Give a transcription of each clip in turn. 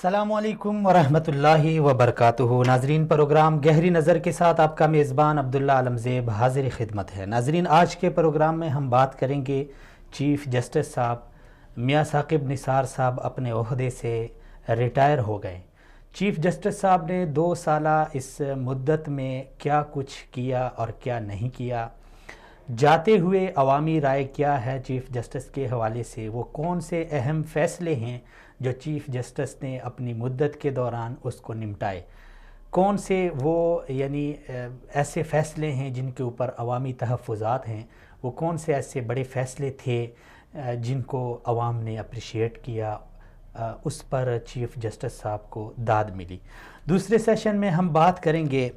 अस्सलामुअलैकुम वरहमतुल्लाहि वबरकातुहू। नाजरीन, प्रोग्राम गहरी नज़र के साथ आपका मेज़बान अब्दुल्ला आलमज़ेब हाजिर खिदमत है। नाजरीन, आज के प्रोग्राम में हम बात करेंगे चीफ़ जस्टिस साहब मियाँ साकिब निसार साहब अपने ओहदे से रिटायर हो गए। चीफ़ जस्टिस साहब ने 2 साला इस मुद्दत में क्या कुछ किया और क्या नहीं किया, जाते हुए अवामी राय क्या है चीफ़ जस्टिस के हवाले से, वो कौन से अहम फ़ैसले हैं जो चीफ़ जस्टिस ने अपनी मुद्दत के दौरान उसको निपटाए, कौन से वो ऐसे फ़ैसले हैं जिनके ऊपर अवामी तहफ़्फ़ुज़ात हैं, वो कौन से ऐसे बड़े फ़ैसले थे जिनको अवाम ने अप्रिशिएट किया, उस पर चीफ़ जस्टिस साहब को दाद मिली। दूसरे सेशन में हम बात करेंगे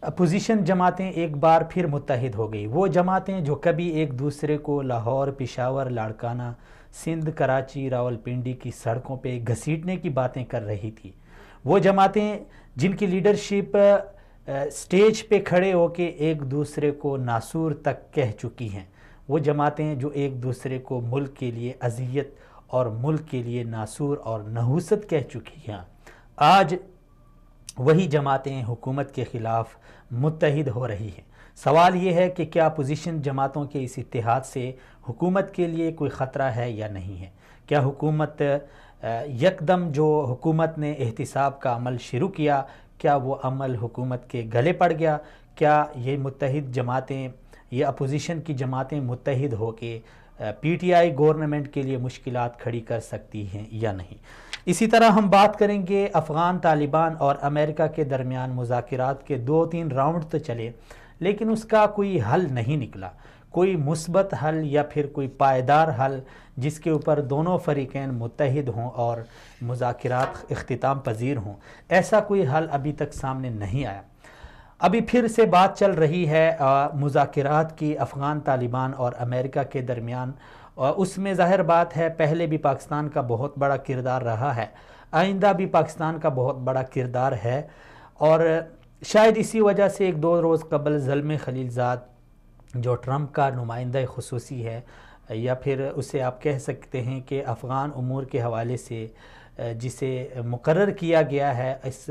अपोजिशन जमातें एक बार फिर मुत्तहिद हो गई। वो जमातें जो कभी एक दूसरे को लाहौर, पेशावर, लाड़काना, सिंध, कराची, रावलपिंडी की सड़कों पे घसीटने की बातें कर रही थी, वो जमातें जिनकी लीडरशिप स्टेज पे खड़े होके एक दूसरे को नासूर तक कह चुकी हैं, वो जमातें जो एक दूसरे को मुल्क के लिए अज़ियत और मुल्क के लिए नासूर और नहूसत कह चुकी हैं, आज वही जमातें हुकूमत के ख़िलाफ़ मुत्तहिद हो रही हैं। सवाल ये है कि क्या अपोजिशन जमातों के इस इत्तेहाद से हुकूमत के लिए कोई ख़तरा है या नहीं है। क्या हुकूमत यकदम जो हुकूमत ने एहतिसाब का अमल शुरू किया, क्या वो अमल हुकूमत के गले पड़ गया। क्या ये मुत्तहिद जमातें, ये अपोजिशन की जमातें मुत्तहिद होके PTI गवर्नमेंट के लिए मुश्किलात खड़ी कर सकती हैं या नहीं। इसी तरह हम बात करेंगे अफ़गान तालिबान और अमेरिका के दरमियान मुज़ाकिरात के 2-3 राउंड तो चले, लेकिन उसका कोई हल नहीं निकला, कोई मुस्बत हल या फिर कोई पायदार हल जिसके ऊपर दोनों फ़रीक़ैन मुत्तहिद हों और मुज़ाकिरात इख्तिताम पज़ीर हों, ऐसा कोई हल अभी तक सामने नहीं आया। अभी फिर से बात चल रही है मुज़ाकिरात की अफ़गान तालिबान और अमेरिका के दरमियान, और उसमें ज़ाहिर बात है पहले भी पाकिस्तान का बहुत बड़ा किरदार रहा है, आइंदा भी पाकिस्तान का बहुत बड़ा किरदार है। और शायद इसी वजह से 1-2 रोज़ कबल ज़ल्मे खलीलज़ाद जो ट्रंप का नुमाइंदा ख़ुसूसी है, या फिर उसे आप कह सकते हैं कि अफ़गान उमूर के हवाले से जिसे मुकर्रर किया गया है, इस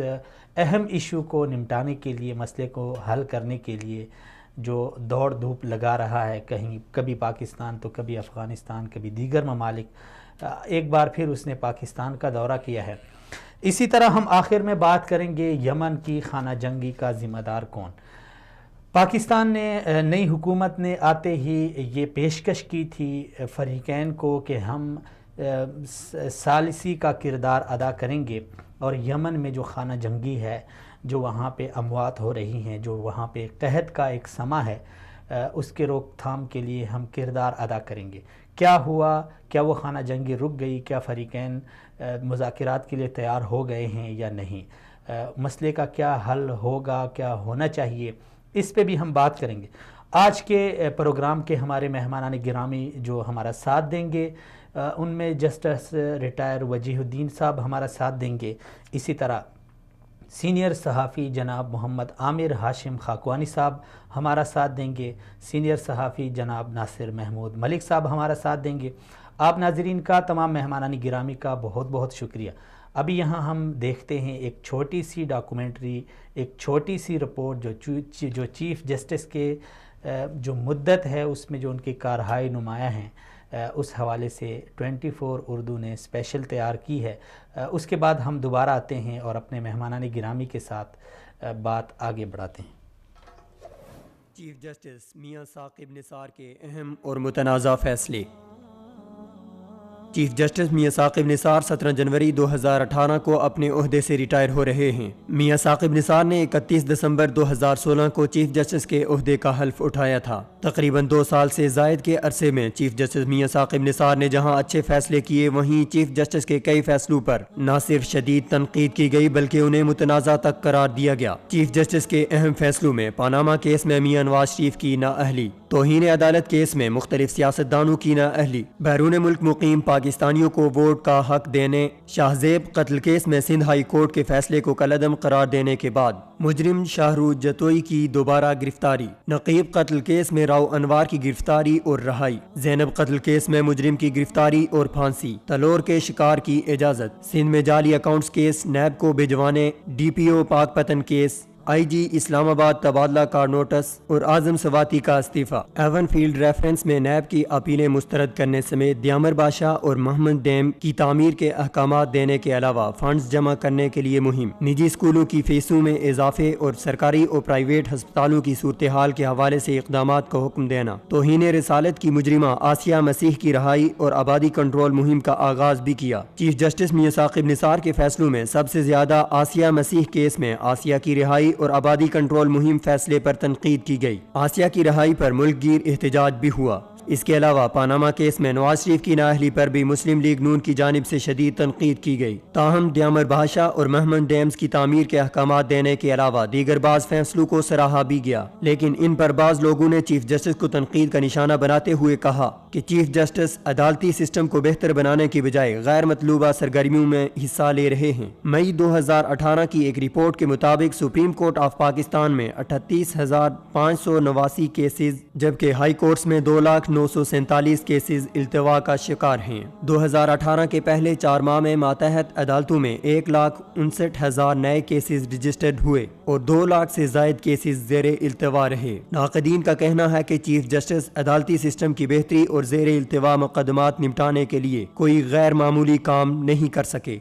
अहम इशू को निपटाने के लिए, मसले को हल करने के लिए जो दौड़ धूप लगा रहा है, कहीं कभी पाकिस्तान तो कभी अफ़गानिस्तान, कभी दीगर ममालिक, एक बार फिर उसने पाकिस्तान का दौरा किया है। इसी तरह हम आखिर में बात करेंगे यमन की खाना जंगी का ज़िम्मेदार कौन। पाकिस्तान ने, नई हुकूमत ने आते ही ये पेशकश की थी फ़रीक़ैन को कि हम सालिसी का किरदार अदा करेंगे और यमन में जो खाना जंगी है, जो वहाँ पे अमवात हो रही हैं, जो वहाँ पे कहत का एक समा है, उसके रोकथाम के लिए हम किरदार अदा करेंगे। क्या हुआ, क्या वो खाना जंगी रुक गई, क्या फ़रीक़ैन मुज़ाकिरात के लिए तैयार हो गए हैं या नहीं, मसले का क्या हल होगा, क्या होना चाहिए, इस पे भी हम बात करेंगे। आज के प्रोग्राम के हमारे मेहमानान गिरामी जो हमारा साथ देंगे, उनमें जस्टिस रिटायर वजीहुद्दीन साहब हमारा साथ देंगे। इसी तरह सीनियर सहाफ़ी जनाब मोहम्मद आमिर हाशिम खाकवानी साहब हमारा साथ देंगे। सीनियर सहाफ़ी जनाब नासिर महमूद मलिक साहब हमारा साथ देंगे। आप नाजरीन का, तमाम मेहमानान गिरामी का बहुत बहुत शुक्रिया। अभी यहाँ हम देखते हैं एक छोटी सी डॉक्यूमेंट्री, एक छोटी सी रिपोर्ट जो चीफ़ जस्टिस के जो मुद्दत है उसमें जो उनकी कारहाई नुमाया हैं, उस हवाले से 24 उर्दू ने स्पेशल तैयार की है। उसके बाद हम दोबारा आते हैं और अपने मेहमानान गिरामी के साथ बात आगे बढ़ाते हैं। चीफ जस्टिस मियाँ साकिब निसार के अहम और मुतनाज़ा फ़ैसले। चीफ जस्टिस मियाँ साकिब निसार 17 जनवरी 2018 को अपने ओहदे से रिटायर हो रहे हैं। मियाँ साकिब निसार ने 31 दिसंबर 2016 को चीफ जस्टिस के ओहदे का हल्फ उठाया था। तकरीबन 2 साल से ज़ायद के अरसे में चीफ जस्टिस मियाँ साकिब निसार ने जहां अच्छे फैसले किए, वहीं चीफ जस्टिस के कई फैसलों पर न सिर्फ शदीद तनकीद की गई बल्कि उन्हें मुतनाज़ा तक करार दिया गया। चीफ जस्टिस के अहम फैसलों में पनामा केस में मियाँ नवाज शरीफ की नाअहली, तौहीन अदालत केस में मुख्तलिफ सियासतदानों की नाअहली, बैरून मुल्क मुकीम पाकिस्तानियों को वोट का हक देने, शाहजेब कत्ल केस में सिंध हाई कोर्ट के फैसले को कलअदम करार देने के बाद मुजरिम शाहरुज जतोई की दोबारा गिरफ्तारी, नकीब कत्ल केस में राव अनवार की गिरफ्तारी और रहाई, जैनब कत्ल केस में मुजरिम की गिरफ्तारी और फांसी, तलोर के शिकार की इजाजत, सिंध में जाली अकाउंट्स केस नैब को भिजवाने, DPO Pakpattan case, IG Islamabad तबादला का नोटिस और आजम सवाती का इस्तीफा, एवन फील्ड रेफरेंस में नैब की अपीलें मुस्तरद करने समेत दियामर बादशाह और मोहम्मद डैम की तामीर के अहकाम देने के अलावा फंड्स जमा करने के लिए मुहिम, निजी स्कूलों की फीसों में इजाफे और सरकारी और प्राइवेट हस्पतालों की सूरत हाल के हवाले से इकदाम का हुक्म देना, तौहीन रिसालत की मुजरिमा आसिया मसीह की रहाई और आबादी कंट्रोल मुहिम का आगाज भी किया। चीफ जस्टिस मियां साकिब निसार के फैसलों में सबसे ज्यादा आसिया मसीह केस में आसिया की रिहाई और आबादी कंट्रोल मुहिम फैसले पर तनकीद की गई। आसिया की रहाई पर मुल्कगीर एहतजाज भी हुआ। इसके अलावा पानामा केस में नवाज शरीफ की नाअहली पर भी मुस्लिम लीग नून की जानिब से शदीद तनकीद की गई। ताहम दियामर बादशाह और मोहम्मद डैम्स की तामीर के अहकाम देने के अलावा दीगर बाज फैसलों को सराहा भी गया, लेकिन इन पर बाज लोगों ने चीफ जस्टिस को तनकीद का निशाना बनाते हुए कहा कि चीफ जस्टिस अदालती सिस्टम को बेहतर बनाने की बजाय गैर मतलूबा सरगर्मियों में हिस्सा ले रहे हैं। मई 2018 की एक रिपोर्ट के मुताबिक सुप्रीम कोर्ट ऑफ पाकिस्तान में 38,589 केसेज, जबकि हाई कोर्ट्स में 2,947 केसेज इल्तवा का शिकार हैं। 2018 के पहले 4 माह में मातहत अदालतों में 1,59,000 नए केसेज रजिस्टर्ड हुए और 2 लाख से जायद केसेज ज़ेरे इल्तवा रहे। नाक़दीन का कहना है कि चीफ जस्टिस अदालती सिस्टम की बेहतरी और ज़ेरे इल्तवा मुकदमात निपटाने के लिए कोई गैर मामूली काम नहीं कर सके।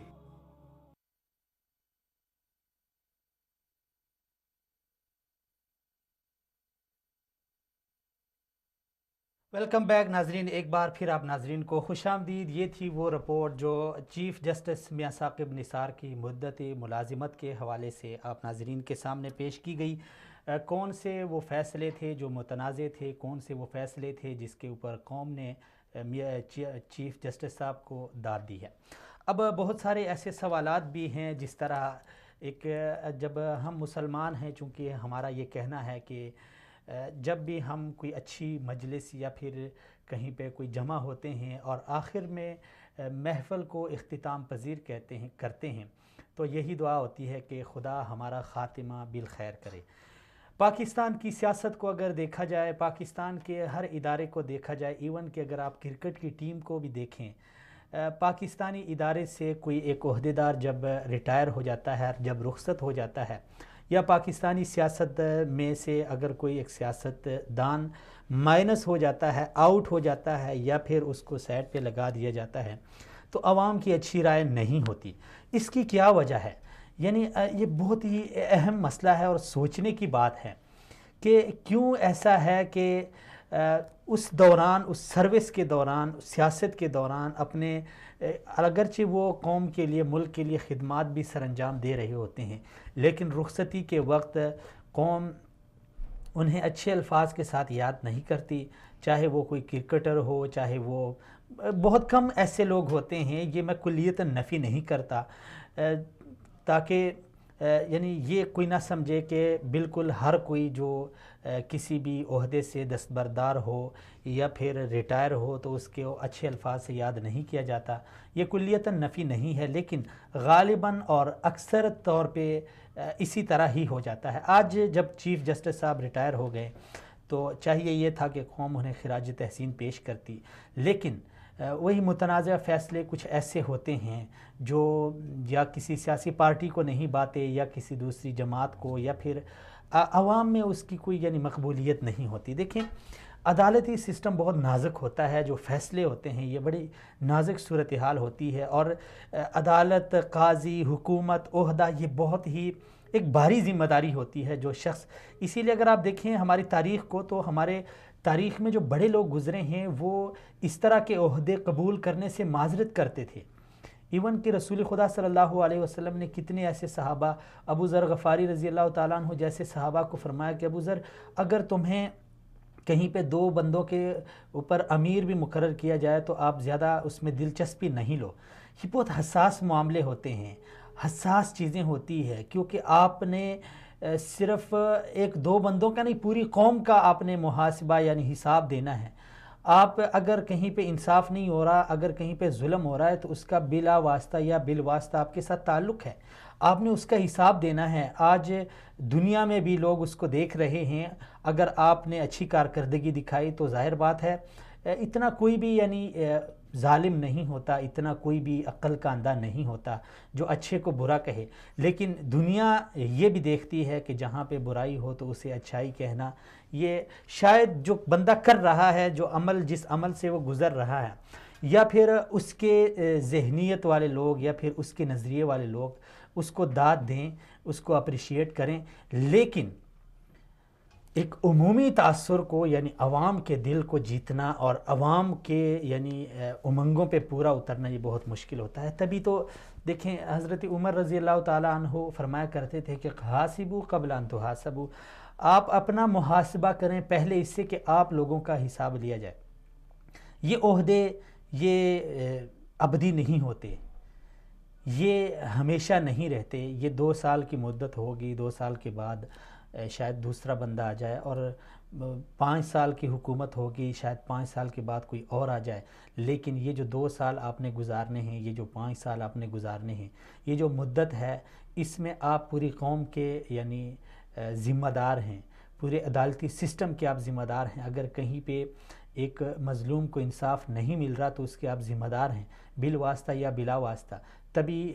वेलकम बैक नाजरीन, एक बार फिर आप नाजरीन को खुशामदीद। ये थी वो रिपोर्ट जो चीफ़ जस्टिस मियां साकिब निसार की मुद्दत मुलाजिमत के हवाले से आप नाजरीन के सामने पेश की गई। कौन से वो फ़ैसले थे जो मुतनाज़ थे, कौन से वो फ़ैसले थे जिसके ऊपर कौम ने चीफ़ जस्टिस साहब को दाद दी है। अब बहुत सारे ऐसे सवालात भी हैं, जिस तरह एक जब हम मुसलमान हैं, चूँकि हमारा ये कहना है कि जब भी हम कोई अच्छी मजलिस या फिर कहीं पे कोई जमा होते हैं और आखिर में महफ़िल को इख्तिताम पज़ीर करते हैं, तो यही दुआ होती है कि खुदा हमारा ख़ातिमा बिल खैर करे। पाकिस्तान की सियासत को अगर देखा जाए, पाकिस्तान के हर इदारे को देखा जाए, इवन कि अगर आप क्रिकेट की टीम को भी देखें, पाकिस्तानी इदारे से कोई एक ओहदेदार जब रिटायर हो जाता है, जब रुखसत हो जाता है, या पाकिस्तानी सियासत में से अगर कोई एक सियासतदान माइनस हो जाता है, आउट हो जाता है, या फिर उसको साइड पे लगा दिया जाता है, तो आवाम की अच्छी राय नहीं होती। इसकी क्या वजह है? यानी ये बहुत ही अहम मसला है और सोचने की बात है कि क्यों ऐसा है कि उस दौरान, उस सर्विस के दौरान, सियासत के दौरान अपने अगरचे वो कौम के लिए, मुल्क के लिए खिदमात भी सरअंजाम दे रहे होते हैं, लेकिन रुखसती के वक्त कौम उन्हें अच्छे अल्फाज के साथ याद नहीं करती। चाहे वो कोई क्रिकेटर हो, चाहे वो, बहुत कम ऐसे लोग होते हैं, ये मैं कुल्लियतन नफ़ी नहीं करता, ताकि यानी ये कोई ना समझे कि बिल्कुल हर कोई जो किसी भी ओहदे से दस्तबरदार हो या फिर रिटायर हो तो उसके अच्छे अल्फाज से याद नहीं किया जाता। ये कुल्लियतन नफ़ी नहीं है, लेकिन गालिबन और अक्सर तौर पे इसी तरह ही हो जाता है। आज जब चीफ़ जस्टिस साहब रिटायर हो गए तो चाहिए ये था कि कौम उन्हें खिराज तहसीन पेश करती, लेकिन वही मुतनाज़ा फ़ैसले कुछ ऐसे होते हैं जो या किसी सियासी पार्टी को नहीं बाते, या किसी दूसरी जमात को, या फिर आवाम में उसकी कोई यानी मकबूलियत नहीं होती। देखें, अदालती सिस्टम बहुत नाजुक होता है, जो फ़ैसले होते हैं ये बड़ी नाजुक सूरत हाल होती है, और अदालत, काजी, हुकूमत, ओहदा, ये बहुत ही एक भारी ज़िम्मेदारी होती है जो शख्स, इसीलिए अगर आप देखें हमारी तारीख़ को, तो हमारे तारीख़ में जो बड़े लोग गुज़रे हैं वो इस तरह के ओहदे कबूल करने से माजरत करते थे। इवन कि रसूल खुदा सल्लल्लाहु अलैहि वसल्लम ने कितने ऐसे सहाबा, अबू ज़र गफ़ारी रज़ी अल्लाह ताला अन्हु जैसे सहाबा को फरमाया कि अबू ज़र, अगर तुम्हें कहीं पे 2 बंदों के ऊपर अमीर भी मुकर्रर किया जाए तो आप ज़्यादा उसमें दिलचस्पी नहीं लो। ये बहुत हसास मामले होते हैं, हसास चीज़ें होती है, क्योंकि आपने सिर्फ एक दो बंदों का नहीं, पूरी कौम का आपने मुहासिबा यानी हिसाब देना है। आप अगर कहीं पे इंसाफ नहीं हो रहा, अगर कहीं पे जुल्म हो रहा है, तो उसका बिला वास्ता या बिल वास्ता आपके साथ ताल्लुक़ है, आपने उसका हिसाब देना है। आज दुनिया में भी लोग उसको देख रहे हैं। अगर आपने अच्छी कारकर्दगी दिखाई तो जाहिर बात है इतना कोई भी यानी जालिम नहीं होता, इतना कोई भी अक्ल का अंधा नहीं होता जो अच्छे को बुरा कहे। लेकिन दुनिया ये भी देखती है कि जहाँ पे बुराई हो तो उसे अच्छाई कहना, ये शायद जो बंदा कर रहा है, जो अमल जिस अमल से वो गुज़र रहा है, या फिर उसके ज़हनीत वाले लोग या फिर उसके नज़रिए वाले लोग उसको दाद दें, उसको अप्रिशिएट करें। लेकिन एक उमूमी तासुर को यानी अवाम के दिल को जीतना और अवाम के यानी उमंगों पे पूरा उतरना ये बहुत मुश्किल होता है। तभी तो देखें हज़रत उमर रज़ी अल्लाह ताला अन्हु फरमाया करते थे कि हासिबू क़ब्ल अन तुहासबू, आप अपना मुहासबा करें पहले इससे कि आप लोगों का हिसाब लिया जाए। ये ओहदे ये अबदी नहीं होते, ये हमेशा नहीं रहते। ये 2 साल की मुद्दत होगी, 2 साल के बाद शायद दूसरा बंदा आ जाए, और 5 साल की हुकूमत होगी, शायद 5 साल के बाद कोई और आ जाए। लेकिन ये जो 2 साल आपने गुजारने हैं, ये जो 5 साल आपने गुजारने हैं, ये जो मुद्दत है, इसमें आप पूरी कौम के यानी ज़िम्मेदार हैं, पूरे अदालती सिस्टम के आप ज़िम्मेदार हैं। अगर कहीं पे एक मज़लूम को इंसाफ नहीं मिल रहा तो उसके आप ज़िम्मेदार हैं, बिल वास्ता या बिला वास्ता। तभी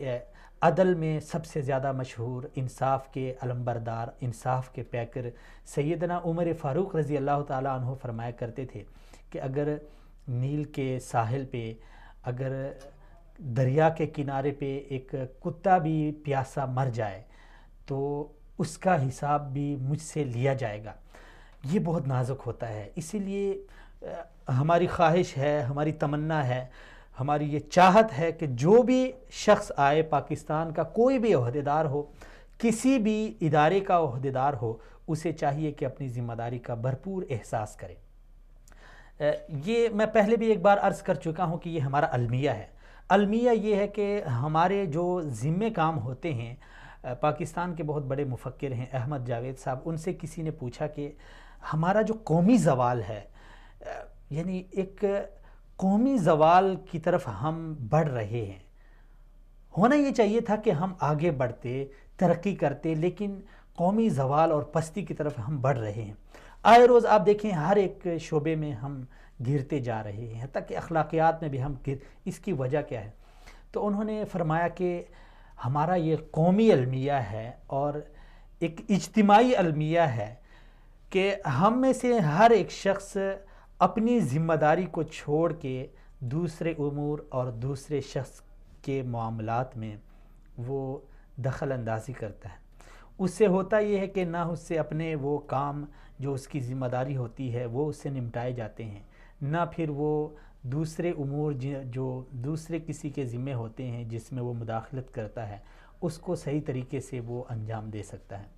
अदल में सबसे ज़्यादा मशहूर, इंसाफ के अलम्बरदार, इंसाफ के पैकर सैयदना उमर फ़ारूक रज़ी अल्लाह ताला अन्हु फरमाया करते थे कि अगर नील के साहिल पे, अगर दरिया के किनारे पे एक कुत्ता भी प्यासा मर जाए तो उसका हिसाब भी मुझसे लिया जाएगा। ये बहुत नाजुक होता है। इसीलिए हमारी ख्वाहिश है, हमारी तमन्ना है, हमारी ये चाहत है कि जो भी शख्स आए, पाकिस्तान का कोई भी ओहदेदार हो, किसी भी इदारे का ओहदेदार हो, उसे चाहिए कि अपनी ज़िम्मेदारी का भरपूर एहसास करे। ये मैं पहले भी एक बार अर्ज़ कर चुका हूँ कि ये हमारा अलमिया है। अलमिया ये है कि हमारे जो ज़िम्मे काम होते हैं, पाकिस्तान के बहुत बड़े मुफक्किर हैं अहमद जावेद साहब, उनसे किसी ने पूछा कि हमारा जो कौमी ज़वाल है, यानी एक कौमी ज़वाल की तरफ हम बढ़ रहे हैं, होना ये चाहिए था कि हम आगे बढ़ते, तरक्की करते, लेकिन कौमी ज़वाल और पस्ती की तरफ हम बढ़ रहे हैं। आए रोज़ आप देखें हर एक शोबे में हम गिरते जा रहे हैं, तक कि अखलाकियात में भी हम गिर। इसकी वजह क्या है? तो उन्होंने फरमाया कि हमारा ये कौमी अलमिया है और एक इज्तिमाई अलमिया है कि हम में से हर एक शख्स अपनी ज़िम्मेदारी को छोड़ के दूसरे उमूर और दूसरे शख्स के मामलात में वो दखल अंदाज़ी करता है। उससे होता ये है कि ना उससे अपने वो काम जो उसकी ज़िम्मेदारी होती है वो उससे निपटाए जाते हैं, ना फिर वो दूसरे उमूर जो दूसरे किसी के ज़िम्मे होते हैं जिसमें वो मुदाखलत करता है उसको सही तरीके से वो अंजाम दे सकता है।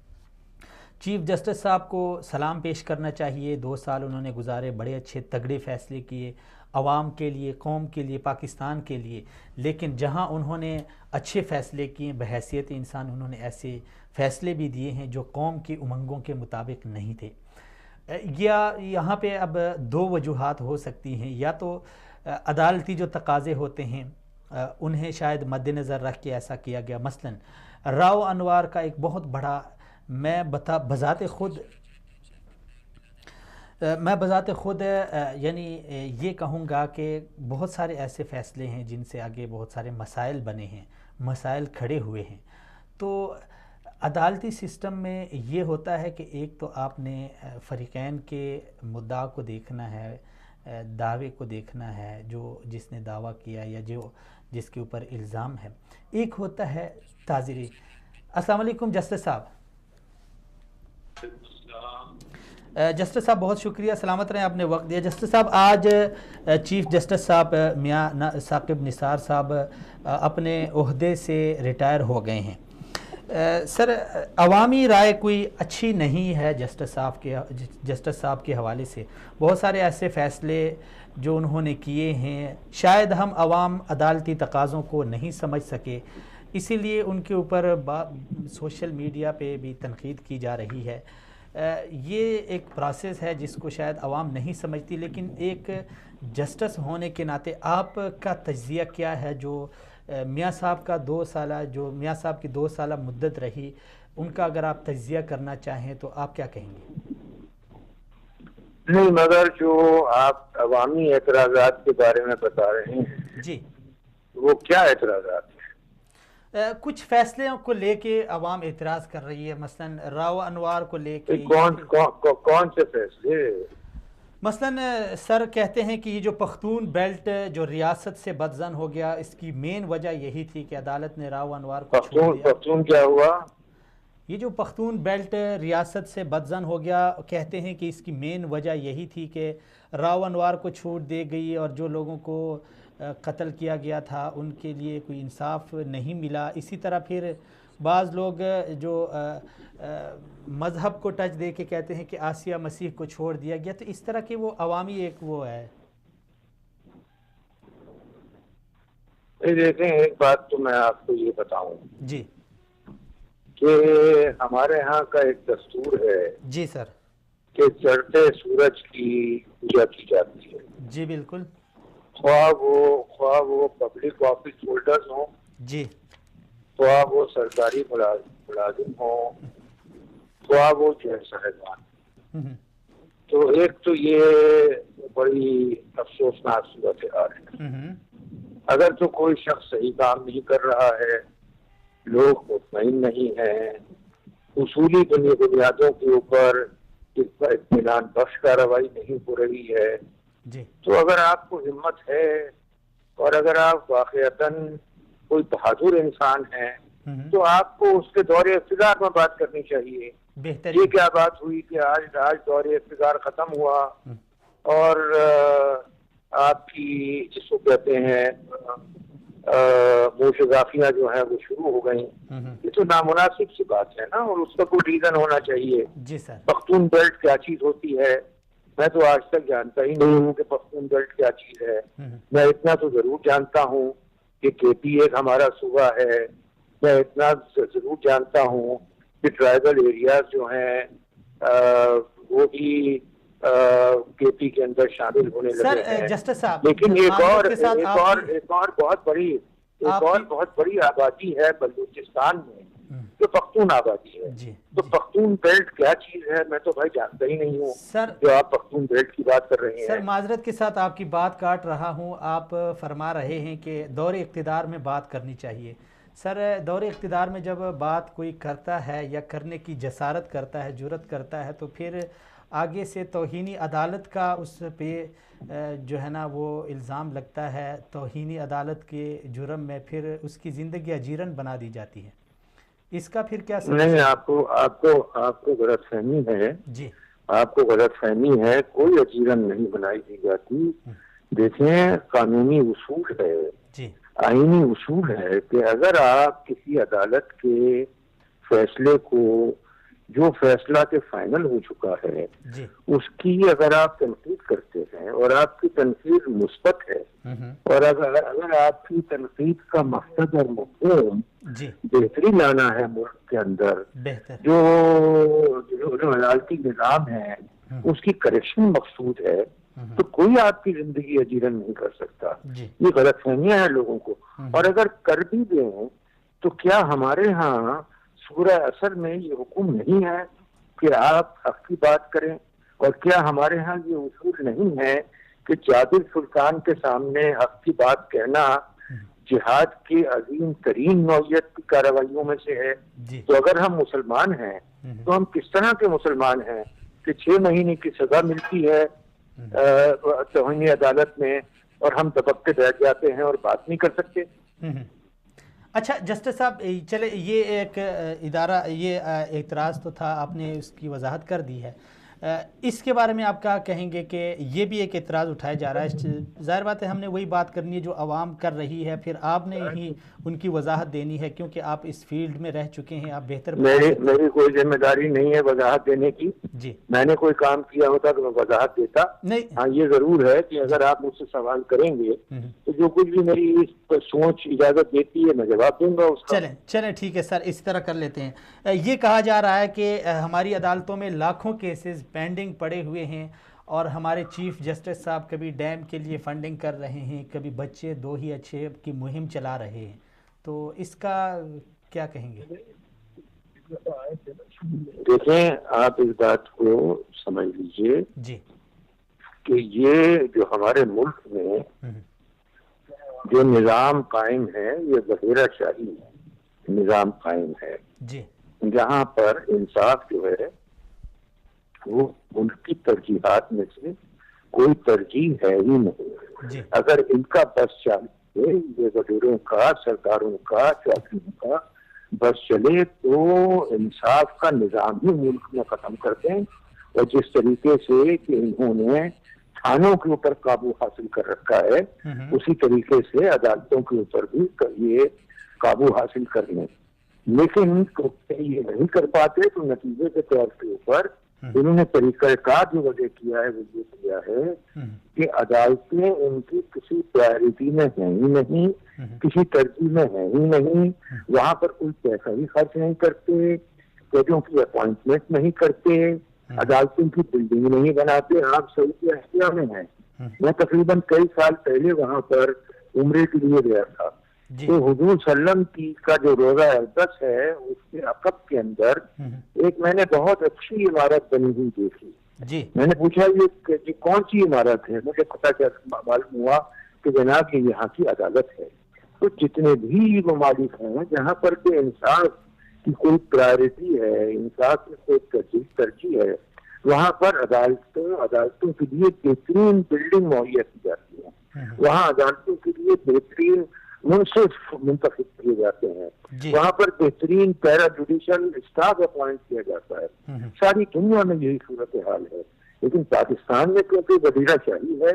चीफ़ जस्टिस साहब को सलाम पेश करना चाहिए। 2 साल उन्होंने गुजारे, बड़े अच्छे तगड़े फ़ैसले किए आवाम के लिए, कौम के लिए, पाकिस्तान के लिए। लेकिन जहां उन्होंने अच्छे फ़ैसले किए, बहैसियत इंसान उन्होंने ऐसे फ़ैसले भी दिए हैं जो कौम की उमंगों के मुताबिक नहीं थे। या यहाँ पे अब 2 वजूहात हो सकती हैं, या तो अदालती जो तकाज़े होते हैं उन्हें शायद मद्देनज़र रख के ऐसा किया गया। मसलन राव अनवार का एक बहुत बड़ा, मैं बज़ाते ख़ुद यानी ये कहूँगा कि बहुत सारे ऐसे फ़ैसले हैं जिनसे आगे बहुत सारे मसाइल बने हैं, मसाइल खड़े हुए हैं। तो अदालती सिस्टम में ये होता है कि एक तो आपने फ़रीक़ैन के मुद्दा को देखना है, दावे को देखना है, जो जिसने दावा किया या जो जिसके ऊपर इल्ज़ाम है। एक होता है ताज़िरी। अस्सलाम वालेकुम जस्टिस साहब। जस्टिस साहब बहुत शुक्रिया, सलामत रहें, आपने वक्त दिया। जस्टिस साहब आज चीफ़ जस्टिस साहब मियाँ साकिब निसार साहब अपने ओहदे से रिटायर हो गए हैं। सर अवामी राय कोई अच्छी नहीं है जस्टिस साहब के हवाले से। बहुत सारे ऐसे फ़ैसले जो उन्होंने किए हैं शायद हम अवाम अदालती तकाज़ों को नहीं समझ सके, इसीलिए उनके ऊपर सोशल मीडिया पे भी तनकीद की जा रही है। ये एक प्रोसेस है जिसको शायद आवाम नहीं समझती, लेकिन एक जस्टिस होने के नाते आपका तज्जिया क्या है? जो मियाँ साहब का 2 साल, जो मियाँ साहब की 2 साल मुद्दत रही, उनका अगर आप तज्जिया करना चाहें तो आप क्या कहेंगे? नहीं, मगर जो आप अवामी एतराज़ात के बारे में बता रहे हैं जी, वो क्या एतराज़ात है? कुछ फैसलों को लेके अवाम एतराज़ कर रही है, मसलन राव अनवार को लेके। कौन से फैसले? मसलन सर कहते हैं कि ये जो पख्तून बेल्ट जो रियासत से बदजन हो गया, इसकी मेन वजह यही थी कि अदालत ने राव अनवार को छोड़ दिया। पख्तून क्या हुआ? ये जो पख्तून बेल्ट रियासत से बदजन हो गया, कहते हैं कि इसकी मेन वजह यही थी कि राव अनवार को छूट दे गई और जो लोगों को कत्ल किया गया था उनके लिए कोई इंसाफ नहीं मिला। इसी तरह फिर बाज़ लोग जो मज़हब को टच दे के कहते हैं कि आसिया मसीह को छोड़ दिया गया। तो इस तरह के वो अवामी एक वो है। देखें, एक बात तो मैं आपको ये बताऊं जी कि हमारे यहाँ का एक दस्तूर है जी सर, कि चढ़ते सूरज की पूजा की जाती है। जी बिल्कुल। ख्वाह वो पब्लिक ऑफिस होल्डर्स हों, जी, ख्वाह वो सरकारी मुलाजिम हों, ख्वाह वो जेल साहिबान। तो एक तो ये बड़ी अफसोसनाक सूरत हाल है। अगर तो कोई शख्स सही काम नहीं कर रहा है, लोग मुतमईन नहीं हैं, उसूली बुनियादों के ऊपर इस पर इत्मीनान बख्श कार्रवाई नहीं हो रही है जी, तो अगर आपको हिम्मत है और अगर आप वाकईतन कोई बहादुर इंसान हैं तो आपको उसके दौरे इफ्तिदार में बात करनी चाहिए। बेहतर। ये क्या बात हुई कि आज दौरे इफ्तिदार खत्म हुआ और आपकी जिसको कहते हैं मोशगाफियां जो है वो शुरू हो गई। ये तो नामुनासिब सी बात है ना, और उसका कोई रीजन होना चाहिए। जी सर। पख्तून बेल्ट क्या चीज होती है मैं तो आज तक जानता ही नहीं हूँ कि पख्तून बेल्ट क्या चीज है। मैं इतना तो जरूर जानता हूँ कि केपी एक हमारा सूबा है। मैं इतना जरूर जानता हूँ कि ट्राइबल एरियाज जो हैं वो भी केपी के अंदर शामिल होने लगे हैं। जस्टिस साहब, लेकिन एक और बहुत बड़ी आबादी है बलूचिस्तान में जो पख्तून आबादी है। तो पख्तून बेल्ट क्या चीज है मैं तो भाई जानता ही नहीं हूँ सर, जो आप पख्तून बेल्ट की बात कर रहे हैं। सर माजरत के साथ आपकी बात काट रहा हूँ। आप फरमा रहे हैं कि दौरे इक़्तिदार में बात करनी चाहिए। सर दौरे इक़्तिदार में जब बात कोई करता है या करने की जसारत करता है, जुर्रत करता है, तो फिर आगे से तौहीनी अदालत का उस पे जो है ना वो इल्ज़ाम लगता है। तौहीनी अदालत के जुर्म में फिर उसकी ज़िंदगी अजीरन बना दी जाती है। इसका फिर क्या नहीं, आपको गलतफहमी है जी। आपको गलतफहमी है, कोई अजीरन नहीं बनाई दी जाती। देखें, कानूनी उसूल है जी, आईनी उसूल है कि अगर आप किसी अदालत के फैसले को, जो फैसला के फाइनल हो चुका है जी, उसकी अगर आप तनकीद करते हैं और आपकी तनकीद मुस्बत है और अगर आपकी तनकीद का मकसद और मफहूम बेहतरी लाना है मुल्क के अंदर, जो अदालती निज़ाम है उसकी करेक्शन मकसूद है, तो कोई आपकी जिंदगी अजीरन नहीं कर सकता। ये गलतफहमियां हैं लोगों को। और अगर कर भी दें तो क्या हमारे यहाँ सूरह असर में ये हुक्म नहीं है कि आप हक की बात करें? और क्या हमारे यहाँ ये उसूल नहीं है कि जाबिर सुल्तान के सामने हक की बात कहना जिहाद की अजीम तरीन नौयत की कार्रवाइयों में से है? तो अगर हम मुसलमान हैं तो हम किस तरह के मुसलमान हैं कि 6 महीने की सजा मिलती है तौहीनी अदालत में और हम दबक के बैठ जाते हैं और बात नहीं कर सकते? अच्छा जस्टिस साहब, चले ये एक इदारा, ये एतराज़ तो था, आपने उसकी वजाहत कर दी है। इसके बारे में आप क्या कहेंगे कि ये भी एक एतराज़ उठाया जा रहा है? ज़ाहिर बात है हमने वही बात करनी है जो आवाम कर रही है, फिर आपने ही उनकी वजाहत देनी है क्योंकि आप इस फील्ड में रह चुके हैं, आप बेहतर। मेरी कोई जिम्मेदारी नहीं है वजाहत देने की जी। मैंने कोई काम किया होता तो मैं वजाहत देता नहीं। हाँ, ये जरूर है कि अगर आप मुझसे सवाल करेंगे तो जो कुछ भी मेरी इस सोच इजाजत देती है मैं जवाब दूंगा उसका। चलें ठीक है सर, इस तरह कर लेते हैं। ये कहा जा रहा है कि हमारी अदालतों में लाखों केसेस पेंडिंग पड़े हुए हैं और हमारे चीफ जस्टिस साहब कभी डैम के लिए फंडिंग कर रहे हैं, कभी बच्चे दो ही अच्छे की मुहिम चला रहे हैं, तो इसका क्या कहेंगे? देखें, आप इस बात को समझ लीजिए जी कि ये जो हमारे मुल्क में जो निज़ाम कायम है ये बहेराशाही निज़ाम कायम है जी, जहाँ पर इंसाफ जो है वो उनकी तरजीहात में से कोई तरजीह है ही नहीं। अगर इनका बस चले, ये वजीरों का, सरकारों का, चौकियों का बस चले तो इंसाफ का निजाम ही मुल्क में खत्म कर दें। और जिस तरीके से कि इन्होंने थानों के ऊपर काबू हासिल कर रखा है उसी तरीके से अदालतों के ऊपर भी ये काबू हासिल कर लें, लेकिन ये नहीं कर पाते तो नतीजे के तौर के ऊपर इन्होंने तरीकाकार जो वजह किया है वो ये किया है कि अदालतें उनकी किसी प्रायोरिटी में है ही नहीं, किसी तरजीह में है ही नहीं, वहां पर कोई पैसा ही खर्च नहीं करते, जजों की अपॉइंटमेंट नहीं करते, अदालतों की बिल्डिंग नहीं बनाते। आप सऊदी अरबिया में हैं, मैं तकरीबन कई साल पहले वहां पर उम्रे के लिए गया था, तो हुजूर सल्लम की का जो रोजा अक़दस है उसके अक़ब के अंदर एक मैंने बहुत अच्छी इमारत बनी हुई देखी जी। मैंने पूछा ये कौन सी इमारत है, मुझे पता क्या मालूम हुआ कि जनाब ये यहाँ की अदालत है। तो जितने भी ममालिक हैं जहाँ पर के इंसाफ की कोई प्रायोरिटी है, इंसाफ की कोई तरजीह है, वहाँ पर अदालतों के लिए बेहतरीन बिल्डिंग मुहैया की जाती है, वहाँ अदालतों के लिए बेहतरीन मुंसिफ मुंतखब किए जाते हैं, वहाँ पर बेहतरीन पैरा जुडिशल स्टाफ अपॉइंट किया जाता है। सारी दुनिया में यही सूरत हाल है, लेकिन पाकिस्तान में क्योंकि वजीराशाही है,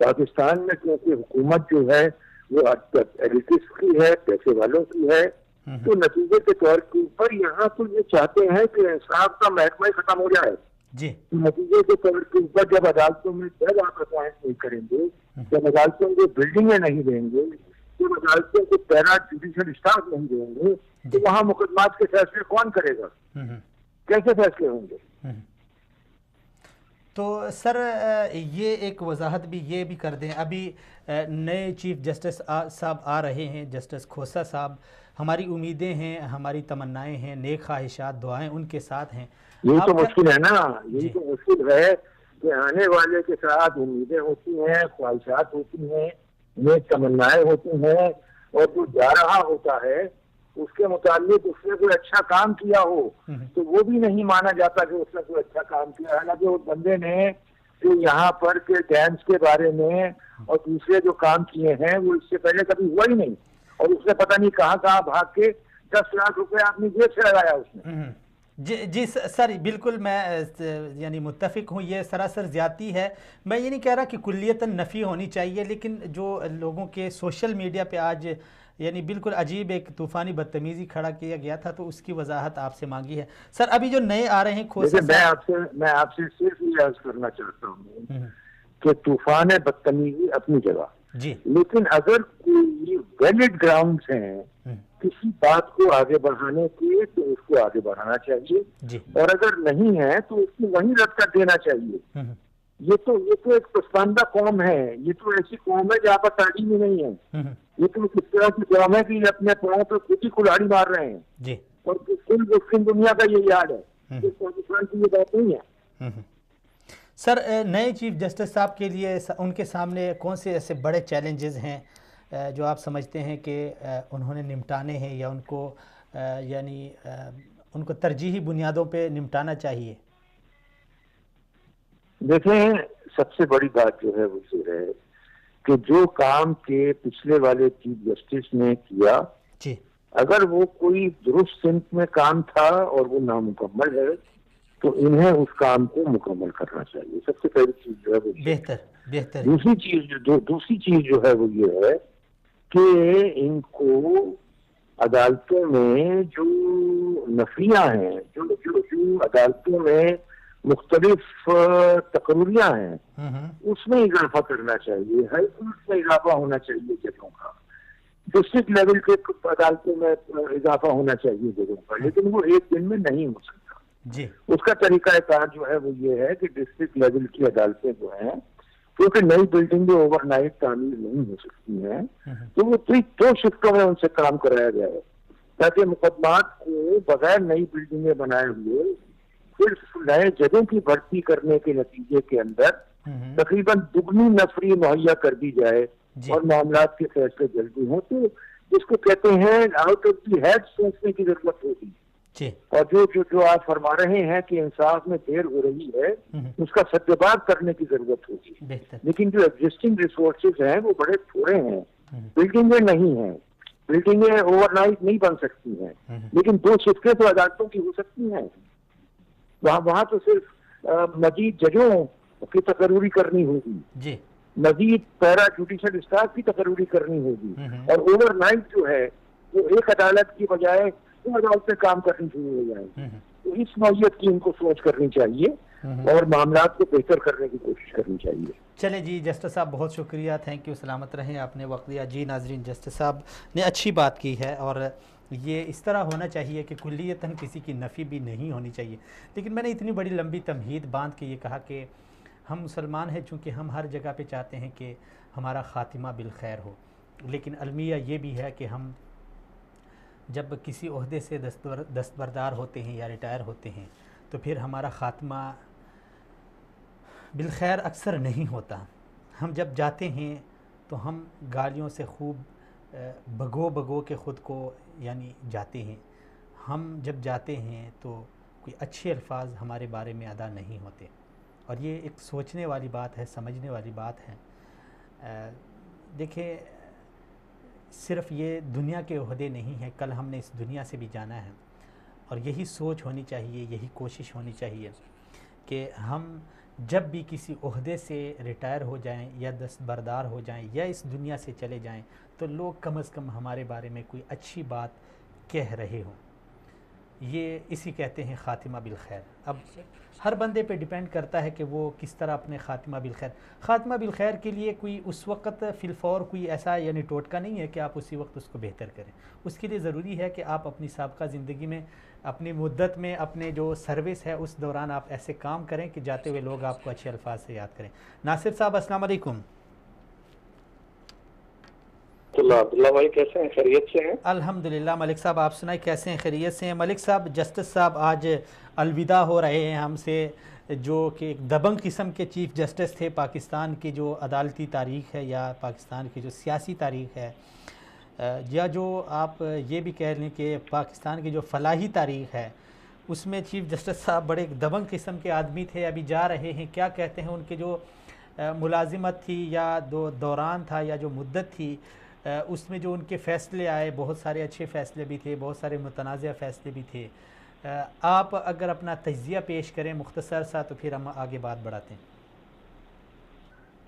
पाकिस्तान में क्योंकि हुकूमत जो है वो एलिटिस्ट की है, पैसे वालों की है, तो नतीजे के तौर के ऊपर यहाँ तो ये चाहते हैं कि इंसाफ का महकमा खत्म हो जाए जी। तो नतीजे के तौर के ऊपर जब अदालतों में जब आप अपॉइंट नहीं करेंगे, जब अदालतों को बिल्डिंगें नहीं देंगे, जब अदालतों को पैरा जुडिशल स्टाफ नहीं देंगे, तो वहाँ मुकदमात के फैसले कौन करेगा, कैसे फैसले होंगे? तो सर ये एक वजाहत भी ये भी कर दें, अभी नए चीफ जस्टिस साहब आ रहे हैं, जस्टिस खोसा साहब, हमारी उम्मीदें हैं, हमारी तमन्नाएं हैं, नेक ख्वाहिशात दुआएं उनके साथ हैं। यही तो मुश्किल है ना, यही तो मुश्किल है कि आने वाले के साथ उम्मीदें होती हैं, ख्वाहिशात होती हैं, नेक तमन्नाएं होती हैं, और जो जा रहा होता है उसके मुताबिक उसने कोई अच्छा काम किया हो तो वो भी नहीं माना जाता कि उसने कोई अच्छा काम किया। हालांकि उस बंदे ने जो यहाँ पर के डैम्स के बारे में और दूसरे जो काम किए हैं वो इससे पहले कभी हुआ ही नहीं, और उसने पता नहीं कहाँ भाग के 10 लाख रुपए अपनी जेब से लगाया उसने। जी सर, बिल्कुल मैं यानी मुत्तफिक हूँ, ये सरासर ज़्यादती है। मैं ये नहीं कह रहा कि कुल्लियतन नफ़ी होनी चाहिए, लेकिन जो लोगों के सोशल मीडिया पे आज यानी बिल्कुल अजीब एक तूफ़ानी बदतमीज़ी खड़ा किया गया था, तो उसकी वजाहत आपसे मांगी है। सर अभी जो नए आ रहे हैं खोसा, मैं आपसे सिर्फ ये अर्ज करना चाहता हूँ कि तूफान बदतमीजी अपनी जगह जी, लेकिन अगर कोई वैलिड ग्राउंड्स हैं किसी बात को आगे बढ़ाने के तो उसको आगे बढ़ाना चाहिए जी, और अगर नहीं है तो उसको वहीं रद्द कर देना चाहिए। ये तो एक पसमानदा कौम है, ये तो ऐसी कौम है जहाँ पर तालीम ही नहीं है, ये तो किस तरह की कौम है कि अपने पाँव पे खुद ही कुल्हाड़ी मार रहे हैं जी, और कुल मुस्लिम दुनिया का ये याद है, पाकिस्तान की ये बात नहीं है। सर नए चीफ जस्टिस साहब के लिए उनके सामने कौन से ऐसे बड़े चैलेंजेस हैं जो आप समझते हैं कि उन्होंने निपटाने हैं या उनको यानी उनको तरजीही बुनियादों पे निपटाना चाहिए? देखें, सबसे बड़ी बात जो है वो ये है कि जो काम के पिछले वाले चीफ जस्टिस ने किया जी, अगर वो कोई दुरुस्त सिमत में काम था और वो नामुकम्मल है तो इन्हें उस काम को मुकम्मल करना चाहिए। सबसे पहली चीज जो है वो बेहतर। दूसरी चीज जो है वो ये है कि इनको अदालतों में जो नफरियां हैं, जो अदालतों में मुख्तलिफ तकरीरियां हैं, उसमें इजाफा करना चाहिए। हाई कोर्ट में इजाफा होना चाहिए जजों का, डिस्ट्रिक्ट लेवल के अदालतों में इजाफा होना चाहिए जजों का, लेकिन वो एक दिन में नहीं हो सकता जी। उसका तरीकाकार जो है वो ये है कि डिस्ट्रिक्ट लेवल की अदालतें जो हैं, क्योंकि नई बिल्डिंगें ओवरनाइट तामीर नहीं हो सकती हैं, तो वो 2 शिफ्टों में उनसे काम कराया जाए, ताकि मुकदमात को बगैर नई बिल्डिंगें बनाए हुए सिर्फ नए जगहों की भर्ती करने के नतीजे के अंदर तकरीबन दुगनी नफरी मुहैया कर दी जाए और मामला के फैसले जल्दी हों। तो जिसको कहते हैं आउट ऑफ दी हेड सोचने की जरूरत होगी। और जो आप फरमा रहे हैं कि इंसाफ में देर हो रही है, उसका सद्देबाग करने की जरूरत होगी। लेकिन जो एग्जिस्टिंग रिसोर्सेज हैं वो बड़े थोड़े हैं, बिल्डिंगें नहीं हैं, बिल्डिंगें ओवरनाइट नहीं बन सकती हैं, लेकिन 2 शिफ्टें तो अदालतों की हो सकती हैं। वहां तो सिर्फ मजीद जजों की तकरूरी करनी होगी, मजीद पैरा जुडिशल स्टाफ की तकरूरी करनी होगी, और ओवरनाइट जो है वो एक अदालत की बजाय 2 अदालत में काम करनी शुरू हो जाए। तो इस नौयत की इनको सोच करनी चाहिए और मामला को बेहतर करने की कोशिश करनी चाहिए। चले जी जस्टिस साहब, बहुत शुक्रिया, थैंक यू, सलामत रहें, आपने वक्त दिया। जी नाजरीन, जस्टिस साहब ने अच्छी बात की है और ये इस तरह होना चाहिए कि कुल्लियतन किसी की नफ़ी भी नहीं होनी चाहिए। लेकिन मैंने इतनी बड़ी लंबी तमहीद बांध के ये कहा कि हम मुसलमान हैं, चूँकि हम हर जगह पे चाहते हैं कि हमारा ख़ातिमा बिलखैर हो, लेकिन अलमिया ये भी है कि हम जब किसी ओहदे से दस्तबरदार होते हैं या रिटायर होते हैं तो फिर हमारा ख़ात्मा बिलखैर अक्सर नहीं होता। हम जब जाते हैं तो हम गालियों से खूब भगो के ख़ुद को यानी जाते हैं। हम जब जाते हैं तो कोई अच्छे अल्फाज हमारे बारे में अदा नहीं होते, और ये एक सोचने वाली बात है, समझने वाली बात है। देखिए, सिर्फ़ ये दुनिया के ओहदे नहीं हैं, कल हमने इस दुनिया से भी जाना है, और यही सोच होनी चाहिए, यही कोशिश होनी चाहिए कि हम जब भी किसी ओहदे से रिटायर हो जाएं या दस्तबरदार हो जाएं या इस दुनिया से चले जाएं तो लोग कम से कम हमारे बारे में कोई अच्छी बात कह रहे हों। ये इसी कहते हैं ख़ातिमा बिलखैर। अब हर बंदे पे डिपेंड करता है कि वो किस तरह अपने ख़ातिमा बिलखैर के लिए कोई उस वक़्त फ़िलफ़ौर कोई ऐसा यानी टोटका नहीं है कि आप उसी वक्त उसको बेहतर करें। उसके लिए ज़रूरी है कि आप अपनी साबका ज़िंदगी में, अपनी मुद्दत में, अपने जो सर्विस है उस दौरान आप ऐसे काम करें कि जाते हुए लोग आपको अच्छे अल्फाज से याद करें। नासिर साहब, अस्सलाम वालेकुम। अब्दुल्ला भाई कैसे हैं, खैरियत से हैं? अल्हम्दुलिल्लाह। मलिक साहब आप सुनाए, कैसे हैं, खैरियत से हैं? मलिक साहब, जस्टिस साहब आज अलविदा हो रहे हैं हमसे, जो कि एक दबंग किस्म के चीफ़ जस्टिस थे। पाकिस्तान की जो अदालती तारीख़ है या पाकिस्तान की जो सियासी तारीख़ है, या जो आप ये भी कह लें कि पाकिस्तान की जो फलाही तारीख़ है, उसमें चीफ़ जस्टिस साहब बड़े दबंग किस्म के आदमी थे। अभी जा रहे हैं, क्या कहते हैं उनके जो मुलाजिमत थी या दौरान था या जो मुद्दत थी, उसमें जो उनके फ़ैसले आए, बहुत सारे अच्छे फ़ैसले भी थे, बहुत सारे मुतनाज़ फ़ैसले भी थे। आप अगर अपना तज्ज़िया पेश करें मुख्तसर सा, तो फिर हम आगे बात बढ़ाते हैं।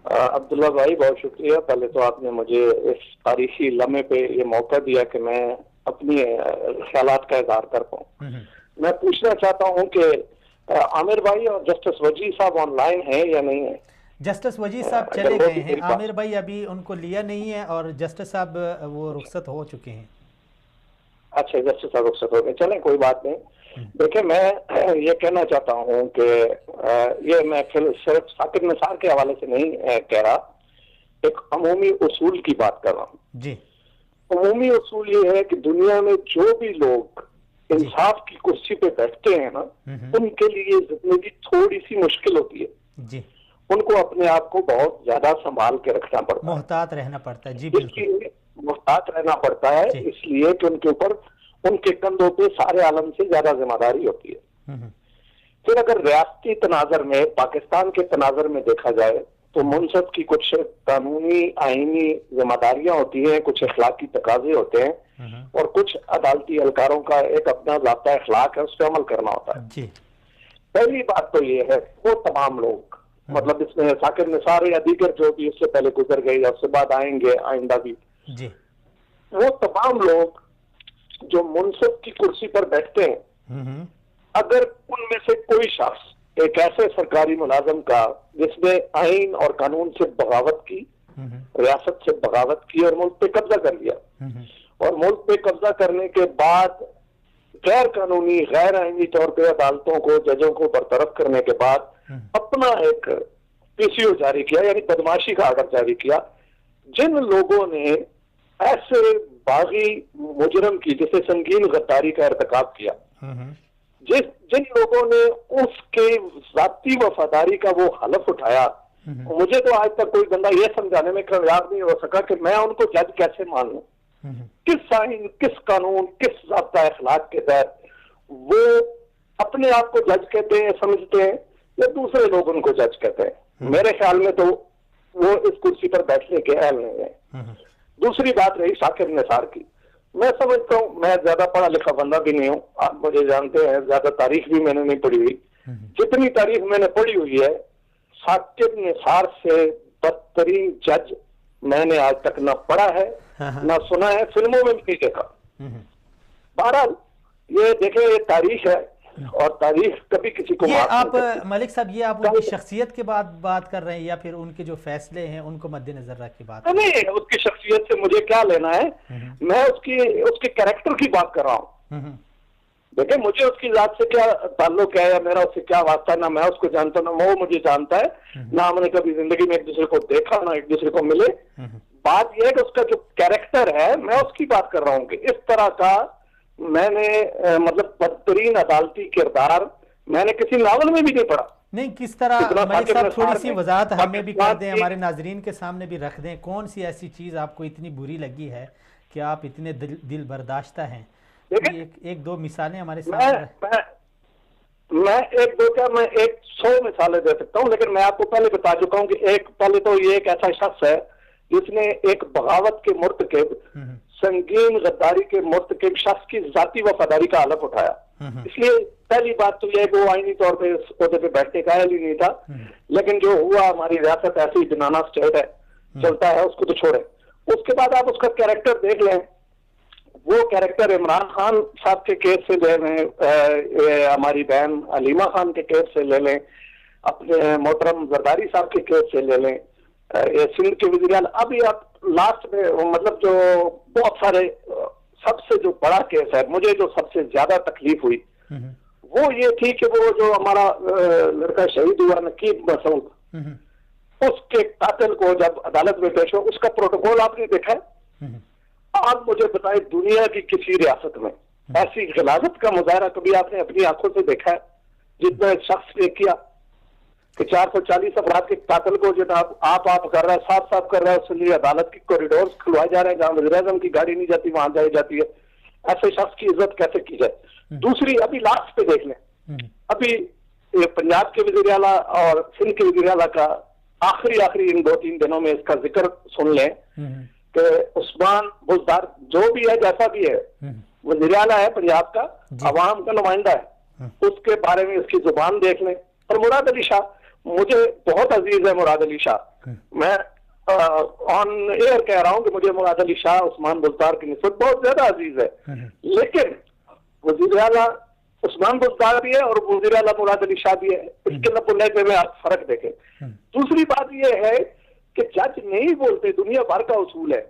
अब्दुल्ला भाई बहुत शुक्रिया। पहले तो आपने मुझे इस तारीखी लम्हे पे ये मौका दिया कि मैं अपनी ख्यालात का इज़हार कर पाऊँ। मैं पूछना चाहता हूँ कि आमिर भाई और जस्टिस वजी साहब ऑनलाइन हैं या नहीं है? जस्टिस वजी साहब चले गए हैं, आमिर भाई अभी उनको लिया नहीं है, और जस्टिस साहब वो रुखसत हो चुके हैं। अच्छा, जस्टिस साहब रुखसत हो गए, चलें कोई बात नहीं। देखिए, मैं ये कहना चाहता हूँ कि ये मैं फिर सिर्फ साकिब निसार के हवाले से नहीं कह रहा, एक अमूमी उसूल की बात कर रहा हूँ जी। अमूमी उसूल ये है कि दुनिया में जो भी लोग इंसाफ की कुर्सी पे बैठते हैं ना, उनके लिए जिंदगी थोड़ी सी मुश्किल होती है जी। उनको अपने आप को बहुत ज्यादा संभाल के रखना पड़ता है, मोहतात रहना पड़ता है जी। बिल्कुल मोहतात रहना पड़ता है, इसलिए कि उनके ऊपर, उनके कंधों पे सारे आलम से ज्यादा जिम्मेदारी होती है। फिर अगर रियासती तनाजर में, पाकिस्तान के तनाजर में देखा जाए तो मुंसब की कुछ कानूनी आईनी जिम्मेदारियां होती हैं, कुछ अखलाकी तकाजे होते हैं, और कुछ अदालती एहलकारों का एक अपना ज़ाब्ता अखलाक है, उस पर अमल करना होता है जी। पहली बात तो ये है वो तमाम लोग, मतलब इसमें साकिब निसार या दीगर जो भी इससे पहले गुजर गए या उससे बाद आएंगे आइंदा भी जी, वो तमाम लोग जो मुनसिफ की कुर्सी पर बैठते हैं, अगर उनमें से कोई शख्स एक ऐसे सरकारी मुलाजम का जिसने आइन और कानून से बगावत की, रियासत से बगावत की और मुल्क पे कब्जा कर लिया, और मुल्क पे कब्जा करने के बाद गैर कानूनी गैर आईनी तौर पे अदालतों को, जजों को बरतरफ करने के बाद अपना एक पीसीओ जारी किया, यानी बदमाशी का आर्डर जारी किया, जिन लोगों ने ऐसे बागी मुजरम की, जिसे संगीन गद्दारी का इर्तिकाब किया, जिन लोगों ने उसके जाती वफादारी का वो हलफ उठाया, मुझे तो आज तक कोई बंदा ये समझाने में कामयाब नहीं हो सका कि मैं उनको जज कैसे मान लूं, किस आइन, किस कानून, किस ज़ाब्ता अखलाक के तहत वो अपने आप को जज कहते हैं, समझते हैं, या दूसरे लोग उनको जज कहते हैं। मेरे ख्याल में तो वो इस कुर्सी पर बैठने के अहल नहीं है। दूसरी बात रही साकिब निसार की, मैं समझता हूँ, मैं ज्यादा पढ़ा लिखा बंदा भी नहीं हूँ, आप मुझे जानते हैं, ज्यादा तारीख भी मैंने नहीं पढ़ी हुई। जितनी तारीख मैंने पढ़ी हुई है, साकिब निसार से बदतरीन जज मैंने आज तक ना पढ़ा है ना सुना है, फिल्मों में भी नहीं देखा। बहरहाल ये देखें, ये तारीख है और तारीख कभी किसी को माफ आप नहीं करती। मलिक साहब, ये आप उनकी शख्सियत के बाद बात कर रहे हैं या फिर उनके जो फैसले हैं उनको मद्देनजर रख के बात? नहीं, उसकी शख्सियत से मुझे क्या लेना है, मैं उसके कैरेक्टर की बात कर रहा हूँ। देखिए, मुझे उसकी जात से क्या ताल्लुक है या मेरा उससे क्या वास्ता है, ना मैं उसको जानता हूँ ना वो मुझे जानता है, ना हमने कभी जिंदगी में एक दूसरे को देखा, ना एक दूसरे को मिले। बात यह है कि उसका जो कैरेक्टर है, मैं उसकी बात कर रहा हूँ कि इस तरह का मैंने मतलब बदतरीन अदालती किरदार मैंने किसी नावल में भी नहीं पढ़ा। नहीं, किस तरह मलिक साहब, थोड़ी सी वजाहत हमें भी कर दें, हमारे नाजरीन के सामने भी रख दें, कौन सी ऐसी चीज आपको इतनी बुरी लगी है कि आप इतने दिल बर्दाश्ता हैं? एक दो मिसालें हमारे सामने। मैं एक दो क्या, मैं 100 मिसालें दे सकता हूँ, लेकिन मैं आपको पहले बता चुका हूँ कि पहले तो ये एक ऐसा शख्स है जिसने एक बगावत के मुर्तकिब, संगीन गद्दारी के मुर्तकिब शख्स की जाती वफादारी का हलफ उठाया। इसलिए पहली बात तो यह वो आईनी तौर पे इस ओहदे पे बैठने का ही नहीं था, लेकिन जो हुआ, हमारी रियासत ऐसी बनाना स्टेट है, चलता है, उसको तो छोड़े। उसके बाद आप उसका कैरेक्टर देख लें, वो कैरेक्टर इमरान खान साहब के केस से ले लें, हमारी बहन अलीमा खान के केस से ले लें, अपने मोहतरम जरदारी साहब के केस से ले लें, सिंध के वज़ीर-ए-आला, अभी आप लास्ट में मतलब जो बहुत सारे, सबसे जो बड़ा केस है, मुझे जो सबसे ज्यादा तकलीफ हुई वो ये थी कि वो जो हमारा लड़का शहीद हुआ नकीब मसूद, उसके कातिल को जब अदालत में पेश हुआ, उसका प्रोटोकॉल आपने देखा है? आप मुझे बताएं, दुनिया की किसी रियासत में ऐसी गिलाजत का मुजाहरा कभी आपने अपनी आंखों से देखा है जितना इस शख्स ने किया कि 440 अपराध के कातिल को जनाब आप कर रहा है, साफ साफ कर रहा है, उसके लिए अदालत की कॉरिडोर खुलवाए जा रहे हैं, जहां वज़ीर-ए-आज़म की गाड़ी नहीं जाती वहां जाई जाती है। ऐसे शख्स की इज्जत कैसे की जाए? दूसरी, अभी लास्ट पे देख लें, अभी पंजाब के वज़ीर-ए-आला और सिंध के वज़ीर-ए-आला का आखिरी इन 2-3 दिनों में इसका जिक्र सुन लें कि उस्मान बुज़दार जो भी है, जैसा भी है, वज़ीर-ए-आला है पंजाब का, अवाम का नुमाइंदा है, उसके बारे में इसकी जुबान देख लें। और मुराद अली शाह, मुझे बहुत अजीज है मुराद अली शाह, मैं ऑन एयर कह रहा हूं कि मुझे मुराद अली शाह उस्मान बुज़दार की निस्बत बहुत ज्यादा अजीज है, लेकिन वज़ीर-ए-आला उस्मान बुज़दार भी है और वज़ीर-ए-आला मुराद अली शाह भी है, इसके लहजे में आप फर्क देखें। दूसरी बात यह है कि जज नहीं बोलते, दुनिया भर का उसूल है,